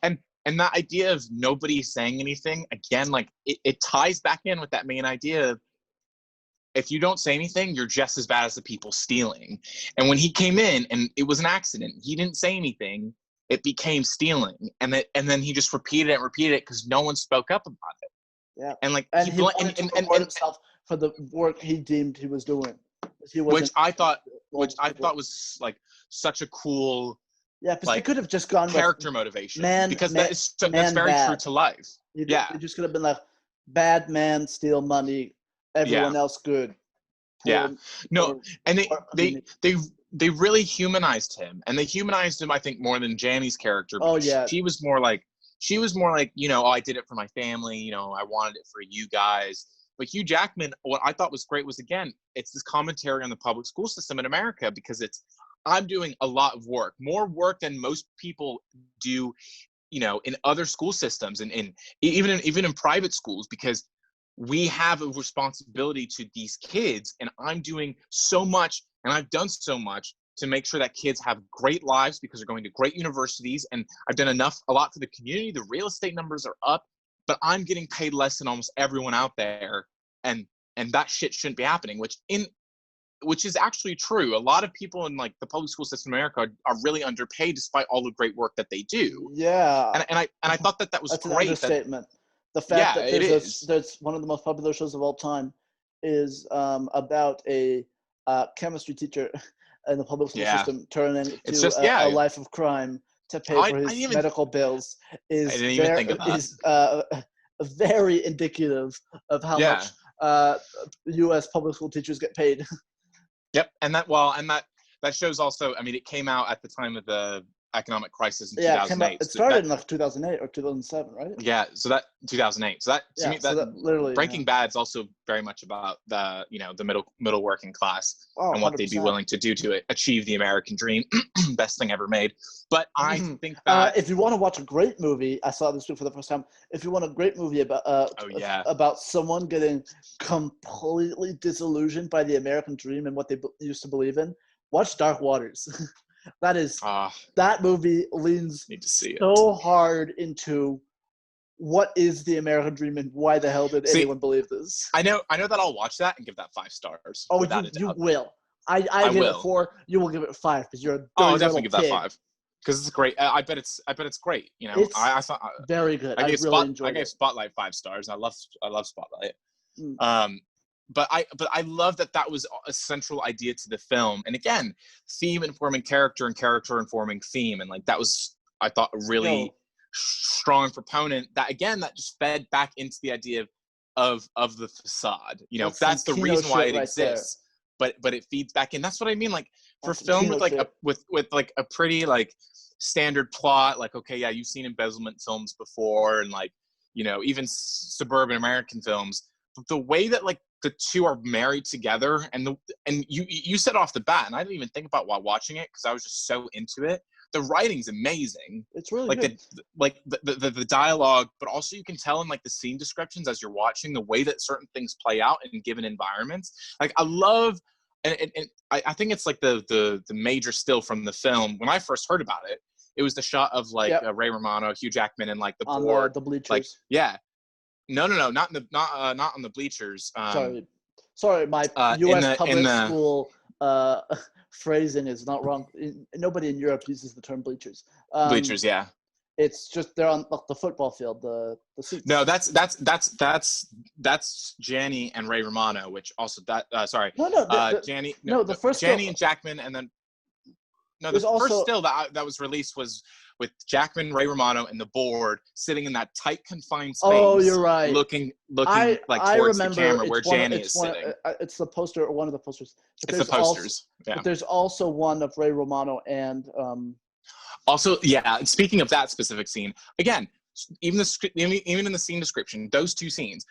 And that idea of nobody saying anything, again, like it ties back in with that main idea of if you don't say anything, you're just as bad as the people stealing. And when he came in and it was an accident, he didn't say anything, it became stealing. And then he just repeated it because no one spoke up about it. Yeah. And like he wanted to reward himself for the work he deemed he was doing. Which I thought was like such a cool Yeah, because they like could have just gone character with motivation, man, because man, that's man very true bad. to life. Yeah, They just could have been like, bad man steal money, yeah, everyone else good. yeah. Poor, No, poor, and poor underneath. they really humanized him, and they humanized him, I think, more than Janny's character, Oh because yeah, she was more like, oh, I did it for my family, I wanted it for you guys. But Hugh Jackman, what I thought was great was, again, it's this commentary on the public school system in America, because I'm doing a lot of work, more work than most people do, in other school systems, and even in private schools, because we have a responsibility to these kids, and I'm doing so much, and I've done so much to make sure that kids have great lives, because they're going to great universities, and I've done a lot for the community. The real estate numbers are up, but I'm getting paid less than almost everyone out there, and that shit shouldn't be happening, which is actually true. A lot of people in like the public school system in America are really underpaid, despite all the great work that they do. yeah. And I thought that was That's an great. understatement. The fact Yeah, that it is. there's one of the most popular shows of all time is about a chemistry teacher in the public school Yeah, system turning it's to just a life of crime to pay for his medical bills I is didn't even think of that. very indicative of how Yeah. much U.S. public school teachers get paid. Yep, and that shows also. I mean, it came out at the time of the economic crisis in Yeah, it came out. 2008. It started in like 2008 or 2007, right? Yeah, so that 2008. So that, to Yeah, me, so that that literally Breaking Bad's also very much about the the middle working class, Oh, and what they'd be 100%. willing to do to achieve the American dream. Best thing ever made. But I think that if you want to watch a great movie, I saw this week for the first time. If you want a great movie oh yeah, about someone getting completely disillusioned by the American dream and what they used to believe in, watch Dark Waters. That movie leans need to see it. so hard into what is the American dream and why the hell did anyone believe this? I know that I'll watch that and give that 5 stars. Oh, without a doubt. you will. I give it 4. You will give it 5 because you're a dirty I'll definitely little give that pig. 5 because it's great. I bet it's great. It's I thought very good. I gave Spotlight 5 stars. I love Spotlight. Mm. But I love that was a central idea to the film, and again, theme informing character and character informing theme, and like that was, I thought, a really strong proponent that, again, that just fed back into the idea of the facade. That's the reason why it exists. But it feeds back in. That's what I mean. Like, for film with like with like a pretty like standard plot, like, okay, yeah, you've seen embezzlement films before, and like, even suburban American films. But the way that like the two are married together, and you said off the bat, and I didn't even think about while watching it because I was just so into it. The writing's amazing. It's really like good. the dialogue, but also you can tell in like the scene descriptions as you're watching the way that certain things play out in given environments. Like, I love, and I think it's like the major still from the film. When I first heard about it, it was the shot of like Ray Romano, Hugh Jackman, and like the board, the bleachers. like, yeah. No, not on the bleachers. Sorry, my U.S. public school phrasing is not wrong. Nobody in Europe uses the term bleachers. Bleachers, yeah. It's just they're on the football field, the seats. No, that's Janny and Ray Romano, which also Janny. No, the first Janny and Jackman, and then the first still that was released was with Jackman, Ray Romano, and the board sitting in that tight, confined space. Oh, you're right. Looking like towards the camera where Janny is sitting. It's the poster, or one of the posters. It's the posters. But there's also one of Ray Romano and. Also, yeah. Speaking of that specific scene, again, even in the scene description, those two scenes,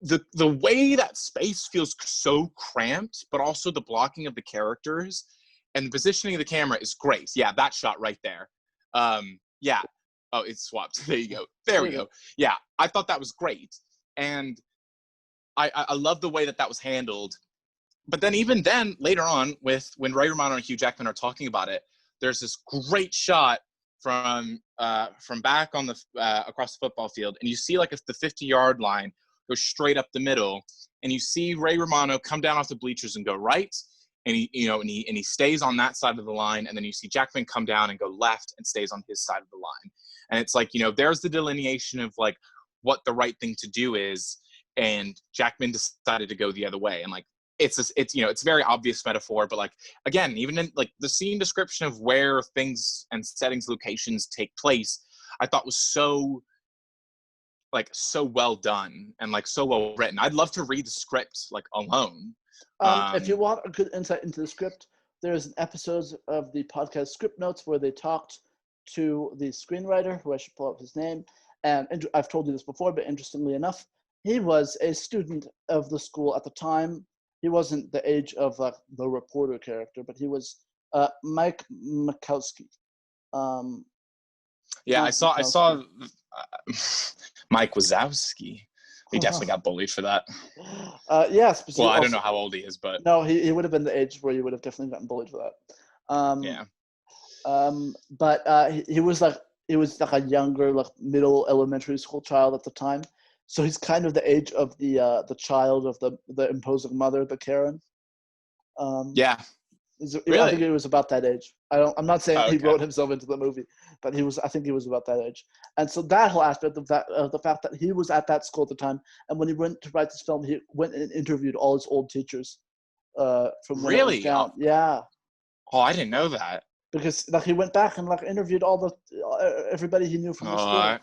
the way that space feels so cramped, but also the blocking of the characters and the positioning of the camera is great. Yeah, that shot right there. Yeah. Oh, it's swapped. There you go. There we go. Yeah, I thought that was great, and I love the way that was handled. But then, even then, later on, when Ray Romano and Hugh Jackman are talking about it, there's this great shot from back on the across the football field, and you see like the 50-yard line goes straight up the middle, and you see Ray Romano come down off the bleachers and go right, and he stays on that side of the line, and then you see Jackman come down and go left and stays on his side of the line, and it's like, there's the delineation of like what the right thing to do is, and Jackman decided to go the other way, and like it's a very obvious metaphor, but like again, even in like the scene description of where things and settings, locations take place, I thought was so well done and like so well written. I'd love to read the script like alone. If you want a good insight into the script, there's an episode of the podcast Script Notes where they talked to the screenwriter, who I should pull up his name. And I've told you this before, but interestingly enough, he was a student of the school at the time. He wasn't the age of like the reporter character, but he was Mike Makowski. I saw Mike Wazowski. He definitely got bullied for that. Yes. Well, I don't know how old he is, but no, he would have been the age where you would have definitely gotten bullied for that. But he was like a younger, like middle elementary school child at the time. So he's kind of the age of the child of the imposing mother, the Karen. Yeah. Really? I think he was about that age. I'm not saying he wrote himself into the movie, but I think he was about that age. And so that whole aspect of that, the fact that he was at that school at the time, and when he went to write this film, he went and interviewed all his old teachers. From when it was down. Yeah. Oh, I didn't know that. Because like he went back and like interviewed everybody he knew from the school.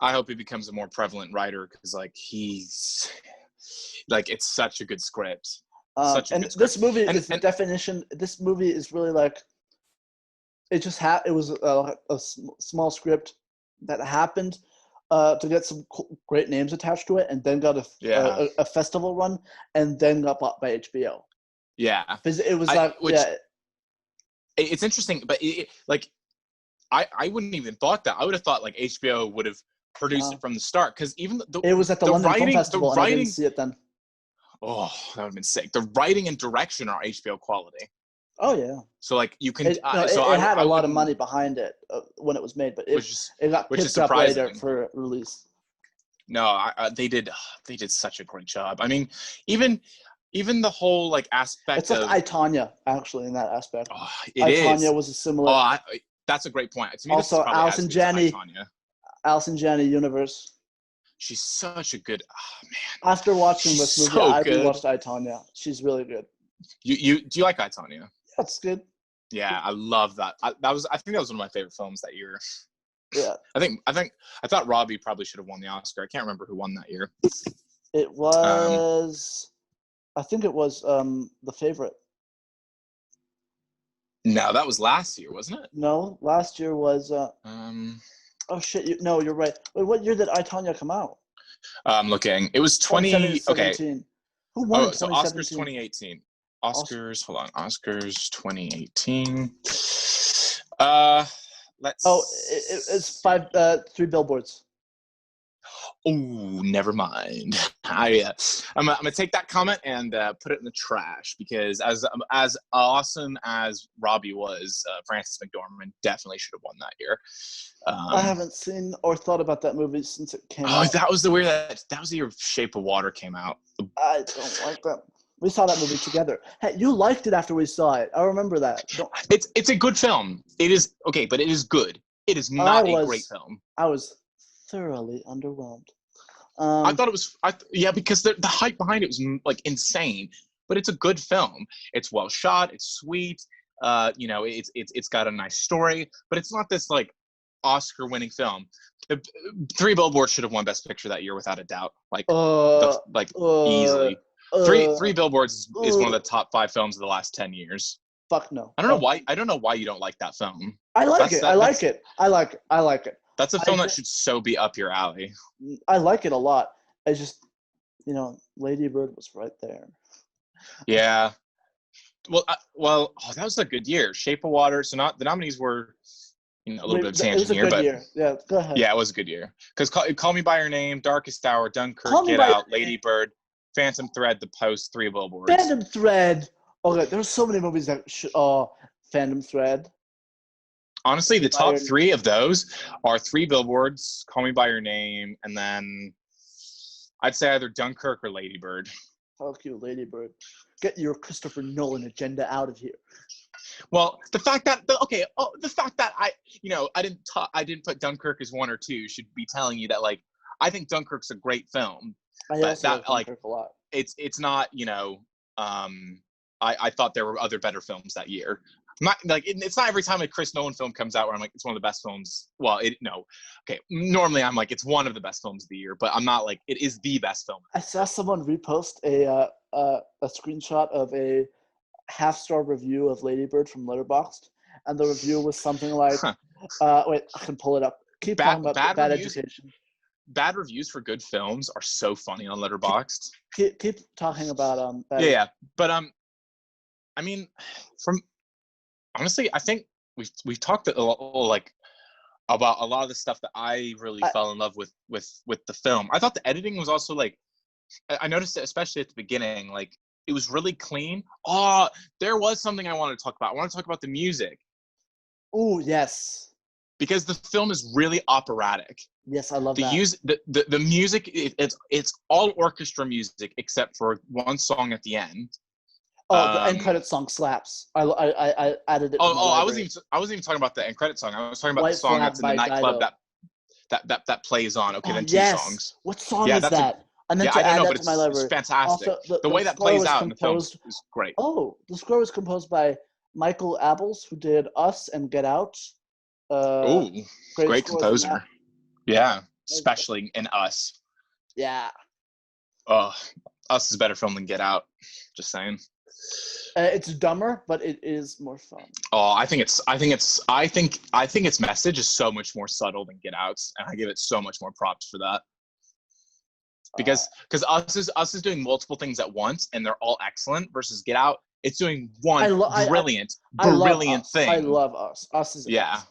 I hope he becomes a more prevalent writer, because like he's like, it's such a good script. This movie is the definition. This movie is really like, it was a small script that happened to get some great names attached to it, and then got a festival run, and then got bought by HBO. Yeah, because it was it's interesting, but I wouldn't even thought that. I would have thought like HBO would have produced it from the start, because even it was at the London Film Festival, and I didn't see it then. Oh, that would have been sick. The writing and direction are HBO quality. Oh yeah. So like you can. It had a lot of money behind it when it was made, but it got picked up later for release. No, they did such a great job. I mean, even the whole like aspect. It's like I, Tonya, actually, in that aspect. Oh, Tonya was a similar. Oh, that's a great point. To me, also, Allison Janney universe. She's such a good man. After watching this movie, I rewatched I, Tonya. She's really good. Do you like I, Tonya? That's good. Yeah, I love that. I think that was one of my favorite films that year. Yeah. I thought Robbie probably should have won the Oscar. I can't remember who won that year. It was I think it was The Favorite. No, that was last year, wasn't it? No, last year was oh shit! You're right. Wait, what year did I, Tonya come out? I'm looking. It was 2017. Who won? So Oscars 2018. Oscars. Hold on. Oscars 2018. It's 3 Billboards. Oh, never mind. I'm gonna take that comment and put it in the trash, because as awesome as Robbie was, Frances McDormand definitely should have won that year. I haven't seen or thought about that movie since it came out. That was the year Shape of Water came out. I don't like that. We saw that movie together. Hey, you liked it after we saw it. I remember that. It's a good film. It is okay, but it is good. It is not a great film. I was thoroughly underwhelmed. I thought it was, because the hype behind it was like insane. But it's a good film. It's well shot. It's sweet. It's got a nice story. But it's not this like Oscar-winning film. 3 Billboards should have won Best Picture that year without a doubt. Easily. 3 Billboards is one of the top 5 films of the last 10 years. Fuck no. I don't know why you don't like that film. I like it. I like it. That's a film that should so be up your alley. I like it a lot. I just, Lady Bird was right there. Yeah. Well, that was a good year. Shape of Water. So the nominees were, a little bit of tangent here, but year. Yeah, go ahead. Yeah, it was a good year. Because Call Me by Your Name, Darkest Hour, Dunkirk, Get Out, Lady Bird, Phantom Thread, The Post, 3 Billboards. Phantom Thread. Okay, there's so many movies that Phantom Thread. Honestly, the top 3 of those are 3 Billboards, Call Me by Your Name, and then I'd say either Dunkirk or Lady Bird. Fuck you, Lady Bird. Get your Christopher Nolan agenda out of here. Well, the fact that I didn't put Dunkirk as 1 or 2 should be telling you that I think Dunkirk's a great film. I also like Dunkirk a lot. It's not I thought there were other better films that year. Not like it's not every time a Chris Nolan film comes out where I'm like it's one of the best films. Well, okay. Normally I'm like it's one of the best films of the year, but I'm not like it is the best film. I saw someone repost a screenshot of a half-star review of Lady Bird from Letterboxd, and the review was something like, wait, I can pull it up. Keep talking about bad education. Bad reviews for good films are so funny on Letterboxd. Keep talking about yeah, but I mean, honestly, I think we've talked a lot, like about a lot of the stuff that I really fell in love with the film. I thought the editing was also like I noticed it, especially at the beginning, like it was really clean. Oh, there was something I wanted to talk about. I want to talk about the music. Oh, yes. Because the film is really operatic. Yes, I love that. The music, it's all orchestra music except for one song at the end. Oh, the end credit song slaps. I added it. I wasn't even talking about the end credit song. I was talking about the song that's in the nightclub that plays on. Okay, then two songs. What song is that? I meant to add that to my library. It's fantastic. Also, the way that plays out in the film is great. Oh, the score was composed by Michael Abels, who did Us and Get Out. Great composer. Yeah, especially in Us. Yeah. Us is a better film than Get Out. Just saying. It's dumber, but it is more fun. I think its message is so much more subtle than Get Out's, and I give it so much more props for that. Because Us is doing multiple things at once, and they're all excellent. Versus Get Out, it's doing one brilliant thing. I love Us. Us is awesome.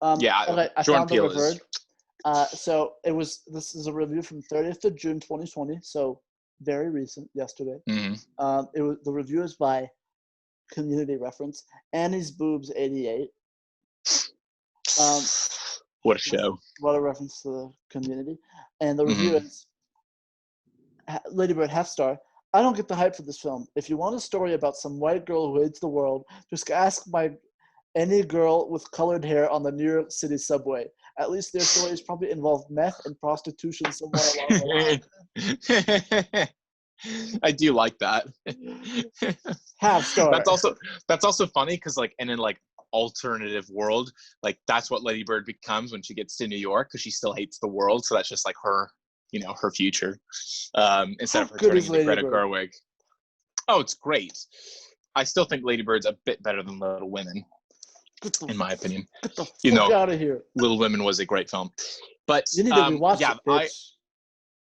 Okay, I Jordan found the review. So this is a review from 30th of June 2020. So very recent, yesterday. Mm-hmm. The review is by Community Reference. Annie's Boobs 88. What a show! What a reference to the Community. And the review is Lady Bird half star. I don't get the hype for this film. If you want a story about some white girl who hates the world, just ask any girl with colored hair on the New York City subway. At least their stories probably involve meth and prostitution somewhere along the line. I do like that. Half star. That's also funny because like in an like alternative world, like that's what Lady Bird becomes when she gets to New York because she still hates the world. So that's just like her, her future. Instead of her turning into Greta Gerwig. Oh, it's great. I still think Lady Bird's a bit better than Little Women. In my opinion, get the fuck out of here. Little Women was a great film, but you need to rewatch it. Bitch.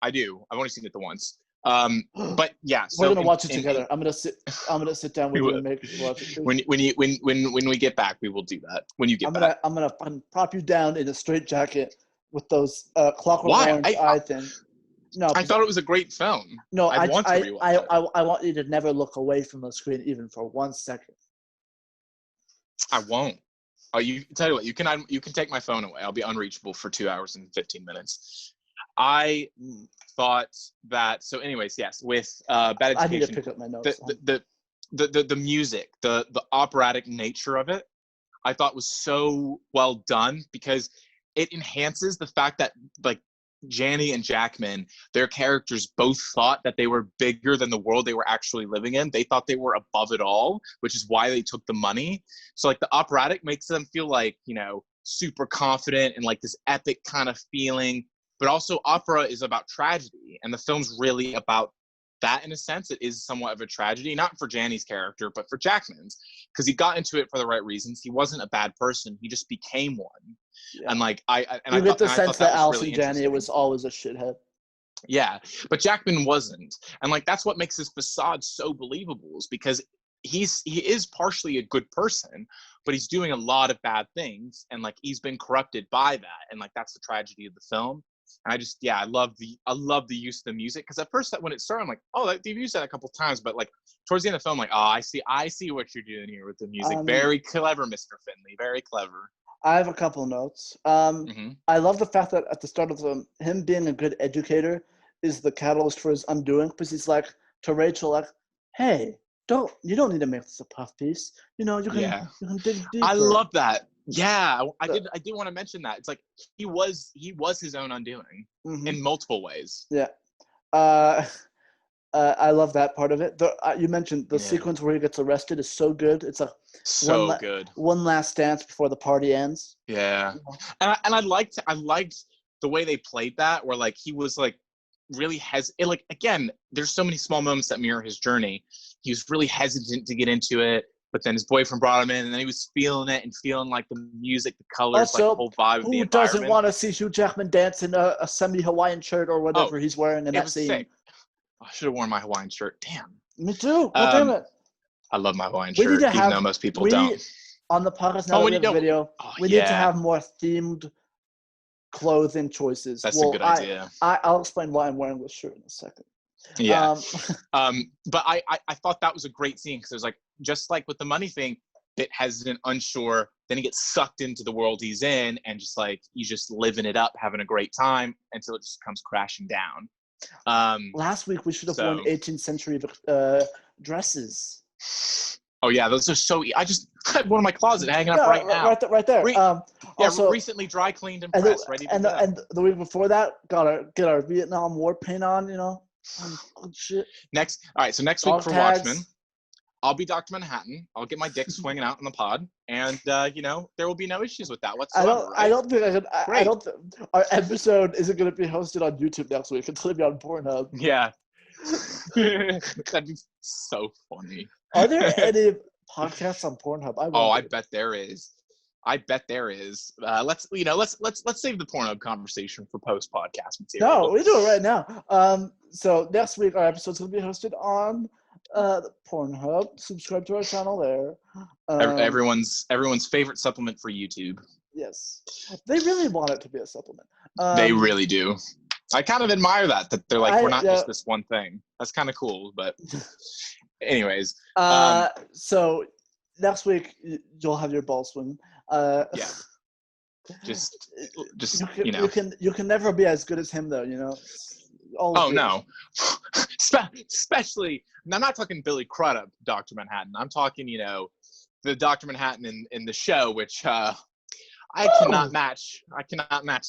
I do. I've only seen it the once. But yeah, we're gonna watch it together. I'm gonna sit down with you and make you watch it. When we get back, we will do that. When you get back, I'm gonna prop you down in a straitjacket with those Clockwork Orange eye thing. No, I thought it was a great film. No, I want to rewatch it. I want you to never look away from the screen even for 1 second. I won't. You tell you what, you can take my phone away. I'll be unreachable for 2 hours and 15 minutes. I thought that. So, anyways, yes, with Bad Education. I need to pick up my notes. The music, the operatic nature of it, I thought was so well done because it enhances the fact that like Janny and Jackman, their characters both thought that they were bigger than the world they were actually living in. They thought they were above it all, which is why they took the money. So like the operatic makes them feel like, super confident and like this epic kind of feeling. But also opera is about tragedy, and the film's really about that in a sense. It is somewhat of a tragedy, not for Janny's character, but for Jackman's, because he got into it for the right reasons. He wasn't a bad person. He just became one. Yeah. And like I get the sense that Allison Janney was always a shithead. Yeah, but Jackman wasn't, and like that's what makes his facade so believable, is because he is partially a good person, but he's doing a lot of bad things, and like he's been corrupted by that, and like that's the tragedy of the film. And I love the use of the music, because at first when it started, I'm like, oh, they've used that a couple times, but like towards the end of the film, like, oh, I see what you're doing here with the music. Very clever, Mr. Finley. Very clever. I have a couple notes. I love the fact that at the start of the film, him being a good educator is the catalyst for his undoing, because he's like to Rachel, like, hey, you don't need to make this a puff piece. You can dig deeper. I love that. Yeah, I did want to mention that. It's like he was his own undoing in multiple ways. Yeah. I love that part of it. You mentioned the sequence where he gets arrested is so good. It's a good. One last dance before the party ends. Yeah, and I liked the way they played that, where like he was like really like again, there's so many small moments that mirror his journey. He was really hesitant to get into it, but then his boyfriend brought him in, and then he was feeling it and feeling like the music, the colors, Also, like the whole vibe of the who environment. doesn't want to see Hugh Jackman dance in a semi-Hawaiian shirt or whatever he's wearing in that scene? Sick. I should have worn my Hawaiian shirt. Damn. Me too. Well, damn it. I love my Hawaiian shirt, even though most people don't. On the podcast now, video, we need to have more themed clothing choices. That's a good idea. I'll explain why I'm wearing this shirt in a second. Yeah. But I thought that was a great scene because it was like, just like with the money thing, bit hesitant, unsure, then he gets sucked into the world he's in and just like, he's just living it up, having a great time until it just comes crashing down. Last week we should have worn 18th century dresses. Oh yeah, those are so. I just had one in my closet hanging up right now. Right there. Also, recently dry cleaned and pressed, ready to go. And the week before that, get our Vietnam War paint on. Shit. Next week for Watchmen, I'll be Dr. Manhattan. I'll get my dick swinging out in the pod, and there will be no issues with that whatsoever. I don't think our episode isn't going to be hosted on YouTube next week. It's going to be on Pornhub. Yeah. That'd be so funny. Are there any podcasts on Pornhub? I bet there is. Let's save the Pornhub conversation for post podcast material. No, we do it right now. So next week our episode's gonna be hosted on Pornhub. Subscribe to our channel there. Everyone's favorite supplement for YouTube. Yes, they really want it to be a supplement. They really do. I kind of admire that they're like, we're not just this one thing. That's kind of cool, but anyways. So next week you'll have your ball swing. Yeah. Just you can never be as good as him though, No. Especially, I'm not talking Billy Crudup, Dr. Manhattan. I'm talking, the Dr. Manhattan in the show, which I cannot match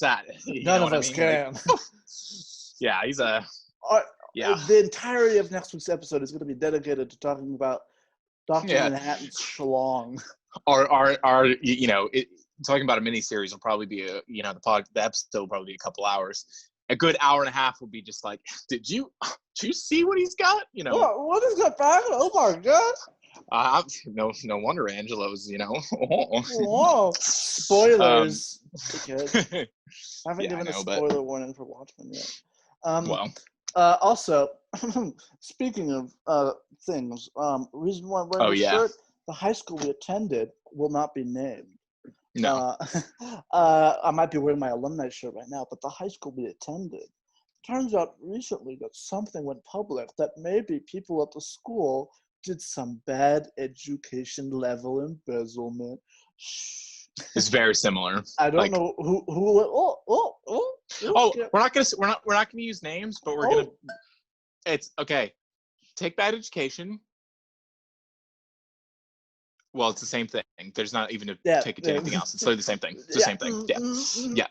that. None of us can. Yeah, he's a. The entirety of next week's episode is going to be dedicated to talking about Dr. Manhattan's schlong. Talking about a mini-series will probably be the episode will probably be a couple hours. A good hour and a half will be just like, did you see what he's got? What is that back? Oh my god! No wonder Angelo's. Whoa! Spoilers. I haven't given a spoiler warning for Watchmen yet. Also, speaking of things, reason why I'm wearing this shirt, the high school we attended will not be named. No. I might be wearing my alumni shirt right now, but the high school we attended, turns out recently that something went public that maybe people at the school did some bad education level embezzlement. It's very similar. I don't know who. We're not gonna use names, but we're gonna. It's okay. Take bad education. Well, it's the same thing. There's not even a take it to anything else. It's literally the same thing. It's the same thing. Yeah.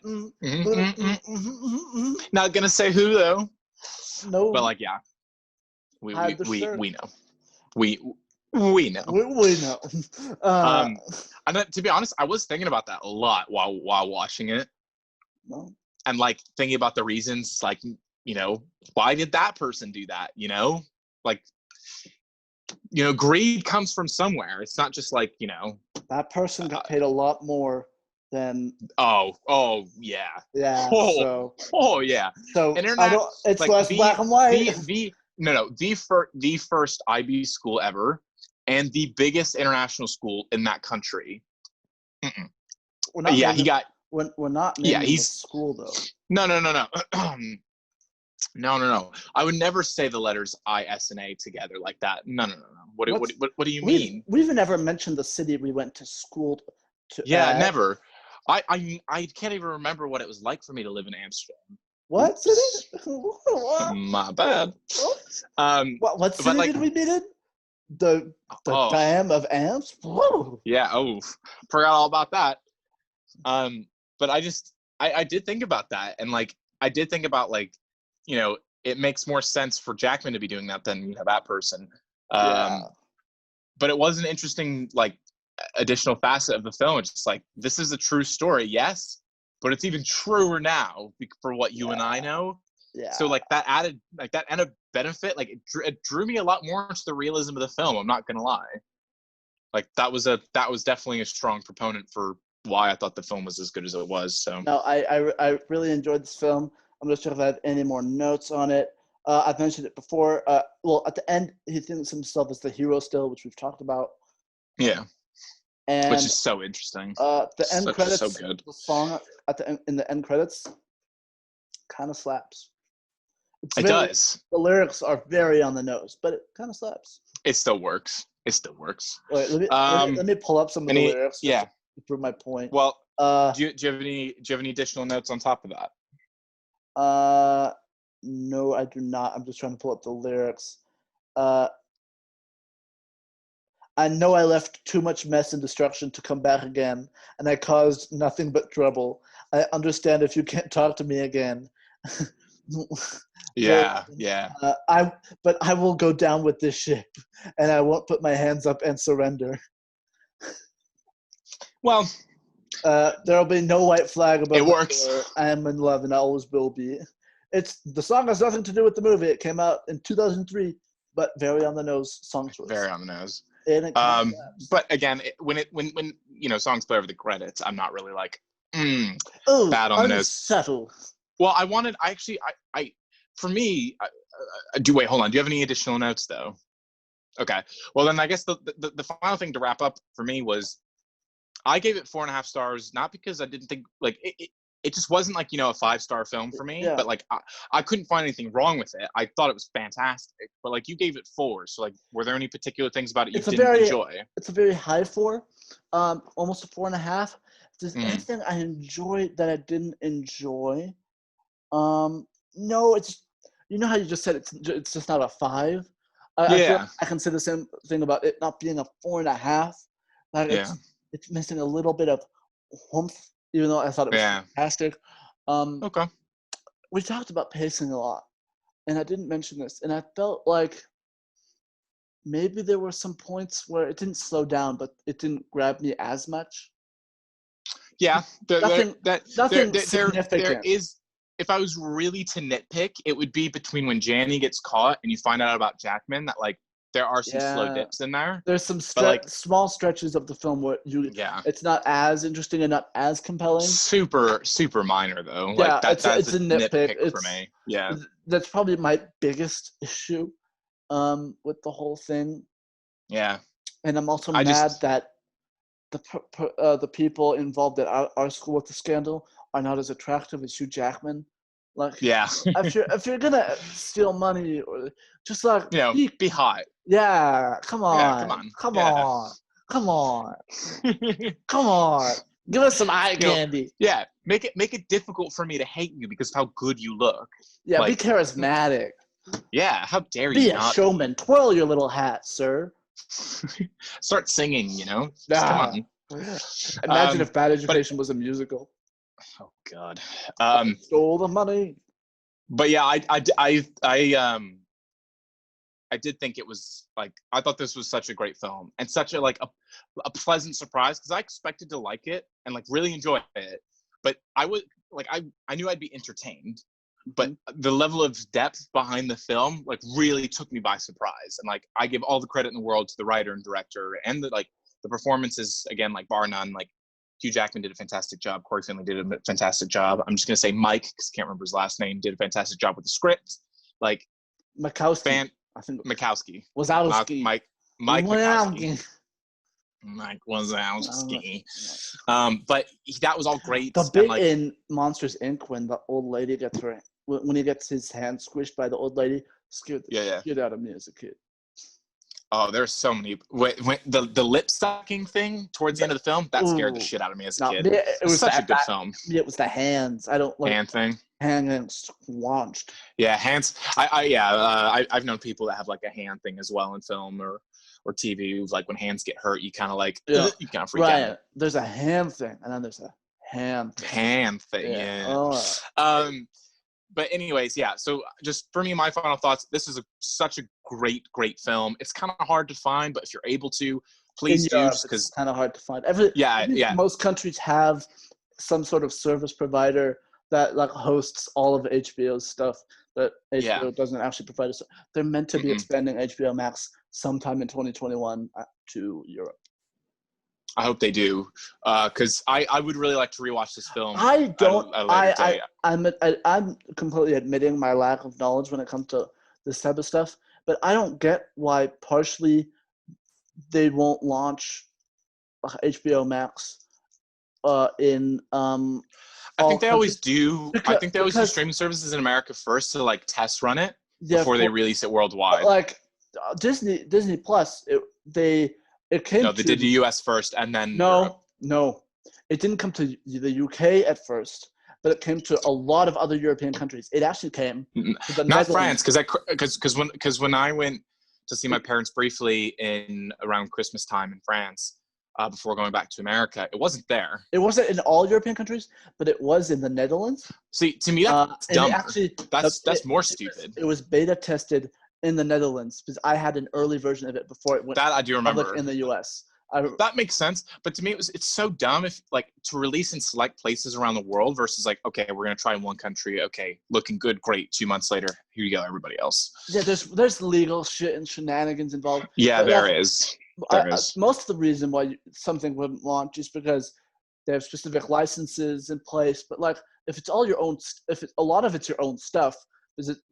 Not gonna say who though. No. But we know. We know. We know. And to be honest, I was thinking about that a lot while watching it. No. And thinking about the reasons, why did that person do that? Greed comes from somewhere. It's not just that person got paid a lot more than. Oh yeah. Yeah. Yeah. So Internet, it's less black and white. The first IB school ever, and the biggest international school in that country. We're not We're not naming the school though. No. No. I would never say the letters I, S, and A together like that. No. What do you mean? We've never mentioned the city we went to school to. Yeah, never. I can't even remember what it was like for me to live in Amsterdam. What city? What? My bad. What city did we meet in? The Dam of Amps? Whoa. Yeah. Forgot all about that. But I did think about that, and I did think about it makes more sense for Jackman to be doing that than that person. Yeah. But it was an interesting like additional facet of the film. It's just like, this is a true story, yes, but it's even truer now for what you and I know. Yeah. So like that added benefit, like it drew me a lot more into the realism of the film. I'm not gonna lie. Like that was definitely a strong proponent for why I thought the film was as good as it was. So no, I really enjoyed this film. I'm just trying if I have any more notes on it. I've mentioned it before. Well, at the end, he thinks himself as the hero still, which we've talked about. Yeah, And which is so interesting. The end credits, so good. the song in the end credits, kind of slaps. It does. The lyrics are very on the nose, but it kind of slaps. It still works. Wait, let me pull up some of the lyrics. Yeah. To prove my point. Well, do you have any additional notes on top of that? No, I do not. I'm just trying to pull up the lyrics. I know I left too much mess and destruction to come back again, and I caused nothing but trouble. I understand if you can't talk to me again. Yeah. But I will go down with this ship, and I won't put my hands up and surrender. Well, there'll be no white flag above. It works. I am in love, and I always will be. The song has nothing to do with the movie. It came out in 2003, but very on the nose song choice. Very on the nose. But again, when songs play over the credits, I'm not really like bad on the nose. Subtle. Well, for me, wait, hold on. Do you have any additional notes though? Okay. Well, then I guess the final thing to wrap up for me was I gave it 4.5 stars, not because I didn't think like it just wasn't like, a 5-star film for me, but like I couldn't find anything wrong with it. I thought it was fantastic, but like you gave it 4. So like, were there any particular things about it you didn't enjoy? It's a very high 4, almost a 4.5. If there's anything I enjoyed that I didn't enjoy, no, it's, how you just said it's just not a 5. I feel like I can say the same thing about it not being a 4.5. Like it's missing a little bit of oomph, even though I thought it was fantastic. Okay. We talked about pacing a lot, and I didn't mention this, and I felt like maybe there were some points where it didn't slow down, but it didn't grab me as much. Yeah, nothing significant. There is. If I was really to nitpick, it would be between when Janny gets caught and you find out about Jackman that like there are some slow dips in there. There's some small stretches of the film where it's not as interesting and not as compelling. Super minor though. Yeah, like that's a nitpick for me. Yeah, that's probably my biggest issue with the whole thing. Yeah, and I'm also mad that the people involved at our school with the scandal are not as attractive as Hugh Jackman. Like, if you're gonna steal money or just like be hot. Yeah, come on. Give us some eye candy. Yeah, make it difficult for me to hate you because of how good you look. Yeah, be charismatic. Yeah, how dare you? Be a showman. Twirl your little hat, sir. Start singing. Come on. Imagine if Bad Education was a musical. Oh God. Stole the money. But yeah, I did think it was like, I thought this was such a great film and such a pleasant surprise because I expected to like it and like really enjoy it, but I knew I'd be entertained, but the level of depth behind the film like really took me by surprise. And like I give all the credit in the world to the writer and director and the performances, again, like bar none. Like Hugh Jackman did a fantastic job. Corey Finley did a fantastic job. I'm just gonna say Mike because I can't remember his last name. Did a fantastic job with the script. Like Makowski. I think Makowski. Wazowski. Mike Makowski. Mike Wazowski. But that was all great. The bit in Monsters Inc. when the old lady when he gets his hand squished by the old lady, scared the shit out of me as a kid. Oh, there's so many. When the lip sucking thing towards the end of the film, that scared the shit out of me as a kid. It was such a good film. It was the hands. I don't like hand thing. Hand squanched. Yeah, hands. I've known people that have like a hand thing as well in film or TV. Like when hands get hurt, you kind of you kind of freak out. There's a hand thing, and then there's a hand thing. Hand thing. Yeah. Oh. but anyways, yeah. So just for me, my final thoughts. This is such a great film. It's kind of hard to find, but if you're able to, please In do. Europe, Just it's because, kind of hard to find. I think most countries have some sort of service provider that like hosts all of HBO's stuff that HBO doesn't actually provide us. They're meant to be expanding HBO Max sometime in 2021 to Europe. I hope they do, because I would really like to rewatch this film. I don't. At a later date. I'm completely admitting my lack of knowledge when it comes to this type of stuff, but I don't get why partially they won't launch HBO Max in I think they always countries. do. I think they always do streaming services in America first to like test run it before they release it worldwide. Like Disney Plus, it came. No, they did the US first and then No, Europe. It didn't come to the UK at first, but it came to a lot of other European countries. It actually came to the not France, because when I went to see my parents briefly in around Christmas time in France. Before going back to America, it wasn't there. It wasn't in all European countries, but it was in the Netherlands. See, to me, that's dumb. That's more stupid. It was beta tested in the Netherlands because I had an early version of it before it went. That I do remember in the US. That makes sense, but to me, it's so dumb if like to release in select places around the world versus like, okay, we're gonna try in one country. Okay, looking good, great. 2 months later, here you go, everybody else. Yeah, there's legal shit and shenanigans involved. Yeah, there is. Most of the reason why something wouldn't launch is because they have specific licenses in place. But like, if it's all your own, a lot of it's your own stuff,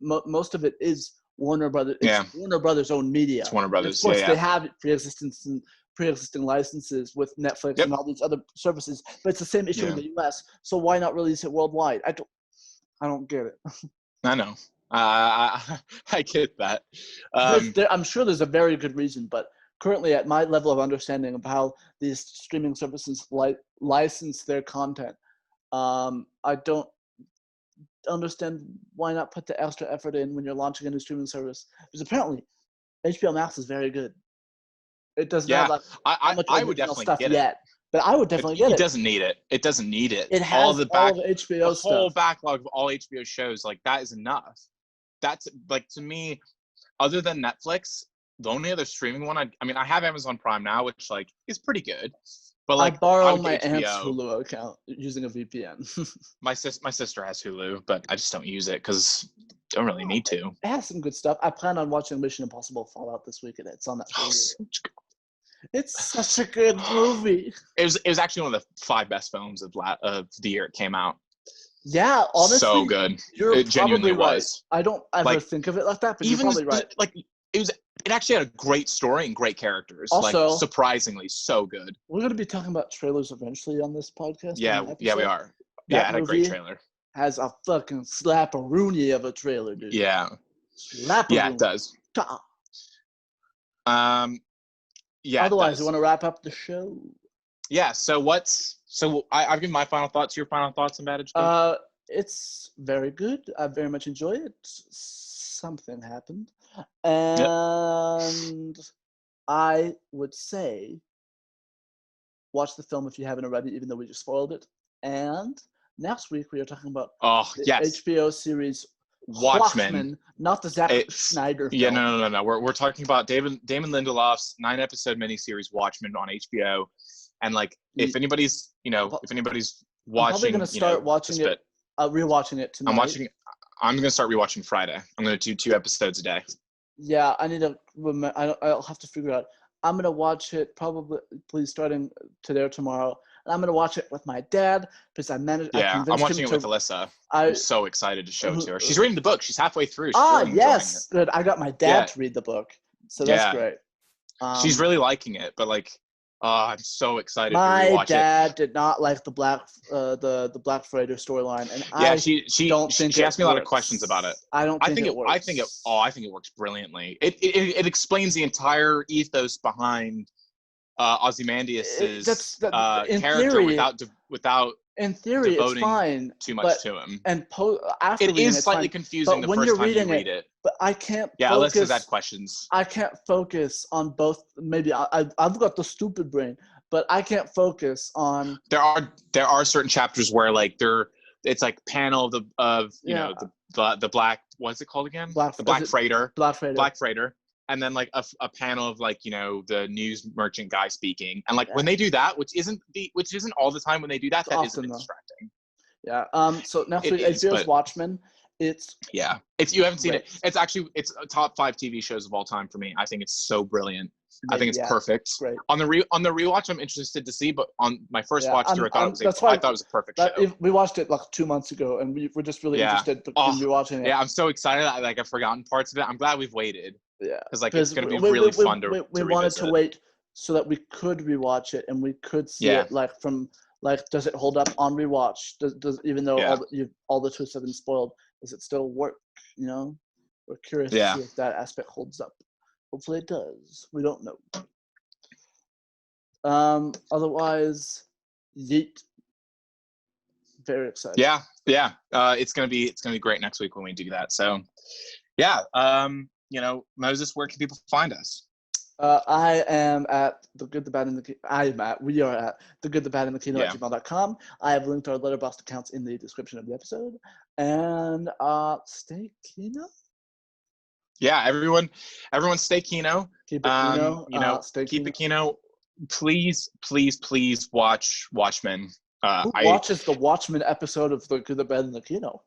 most of it is Warner Brothers. It's Warner Brothers' own media. It's Warner Brothers. And of course, they have pre-existing licenses with Netflix and all these other services. But it's the same issue in the US. So why not release it worldwide? I don't get it. I know. I get that. I'm sure there's a very good reason, but currently, at my level of understanding of how these streaming services license their content, I don't understand why not put the extra effort in when you're launching a new streaming service. Because apparently, HBO Max is very good. It doesn't have like I would definitely stuff get yet, but I would definitely get it. It doesn't need it. It doesn't need it. It has all the HBO stuff. The whole backlog of all HBO shows, like that is enough. That's like to me, other than Netflix. The only other streaming one, I mean, I have Amazon Prime now, which like is pretty good. But like, I borrow my aunt's Hulu account using a VPN. my sister has Hulu, but I just don't use it because I don't really need to. It has some good stuff. I plan on watching Mission Impossible Fallout this week, and it's on that. It's such a good movie. It was actually one of the 5 best films of the year it came out. Yeah, honestly, so good. It genuinely was. I don't ever think of it like that, but you're probably right. Like it actually had a great story and great characters. Also, like surprisingly so good. We're going to be talking about trailers eventually on this podcast. Yeah, we are. Yeah, it had a great trailer. Has a fucking slap-a-rooney of a trailer, dude. Yeah. Yeah, it does. Yeah. Otherwise, you want to wrap up the show? Yeah. So I've given my final thoughts. Your final thoughts on Bad Education? It's very good. I very much enjoy it. Something happened. And I would say watch the film if you haven't already, even though we just spoiled it. And next week we are talking about HBO series Watchmen, not the Zack Snyder film. Yeah, no. We're talking about Damon Lindelof's 9-episode miniseries Watchmen on HBO. And like if anybody's watching, I'm probably gonna start watching it. Rewatching it tonight. I'm gonna start rewatching Friday. I'm gonna do 2 episodes a day. Yeah, I need to remember. I'll have to figure out. I'm gonna watch it probably starting today or tomorrow, and I'm gonna watch it with my dad because I managed. Yeah, I'm watching it with Alyssa. I'm so excited to show it to her. She's reading the book. She's halfway through. Yes, good. I got my dad to read the book, so that's great. She's really liking it, but like. I'm so excited to rewatch it. My dad did not like the Black Friday storyline, and she don't think she asked me a lot of questions about it. I think it works. I think it works brilliantly. It explains the entire ethos behind Ozymandias's character without. In theory, it's fine. Too much to him. And after it is slightly confusing the first time you read it. But I can't. Yeah, Alyssa's had questions. I can't focus on both. Maybe I've got the stupid brain, but I can't focus on. There are certain chapters where like it's like panel of the the black, what's it called again? Black The Black Freighter. Black Freighter. Black Freighter. And then like a panel of like, you know, the news merchant guy speaking. And like when they do that, which isn't all the time when they do that, that is a bit distracting. Yeah. So next week, is, HBO's Watchmen. It's if you haven't seen it, it's a top 5 TV shows of all time for me. I think it's so brilliant. I think it's perfect. Great. On the rewatch, I'm interested to see, but on my first watch through, I thought it was a perfect show. We watched it like 2 months ago, and we're just really interested in rewatching it. Yeah, I'm so excited. I've forgotten parts of it. I'm glad we've waited. Yeah, because like it's going to be really fun to we wanted to wait so that we could rewatch it and we could see it like from like, does it hold up on rewatch? Does even though all the twists have been spoiled, does it still work? You know, we're curious to see if that aspect holds up. Hopefully it does. We don't know. Otherwise, yeet. Very excited. Yeah. It's gonna be great next week when we do that. So, yeah. You know, Moses, where can people find us? I am at we are at thegoodthebadandthekino at gmail.com. I have linked our Letterboxd accounts in the description of the episode. And stay Kino. Yeah, everyone stay Kino. Keep it Kino. You know, keep it Kino. Please watch Watchmen. Who watches the Watchmen episode of The Good, the Bad, and the Kino?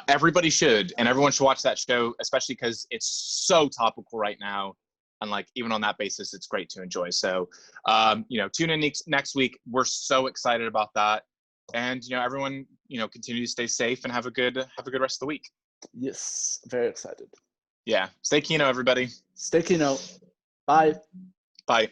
Everybody should, and everyone should watch that show, especially because it's so topical right now. And like even on that basis, it's great to enjoy. So, you know, tune in next week. We're so excited about that, and you know, everyone, you know, continue to stay safe and have a good rest of the week. Yes, very excited. Yeah, stay Kino, everybody. Stay Kino. Bye. Bye.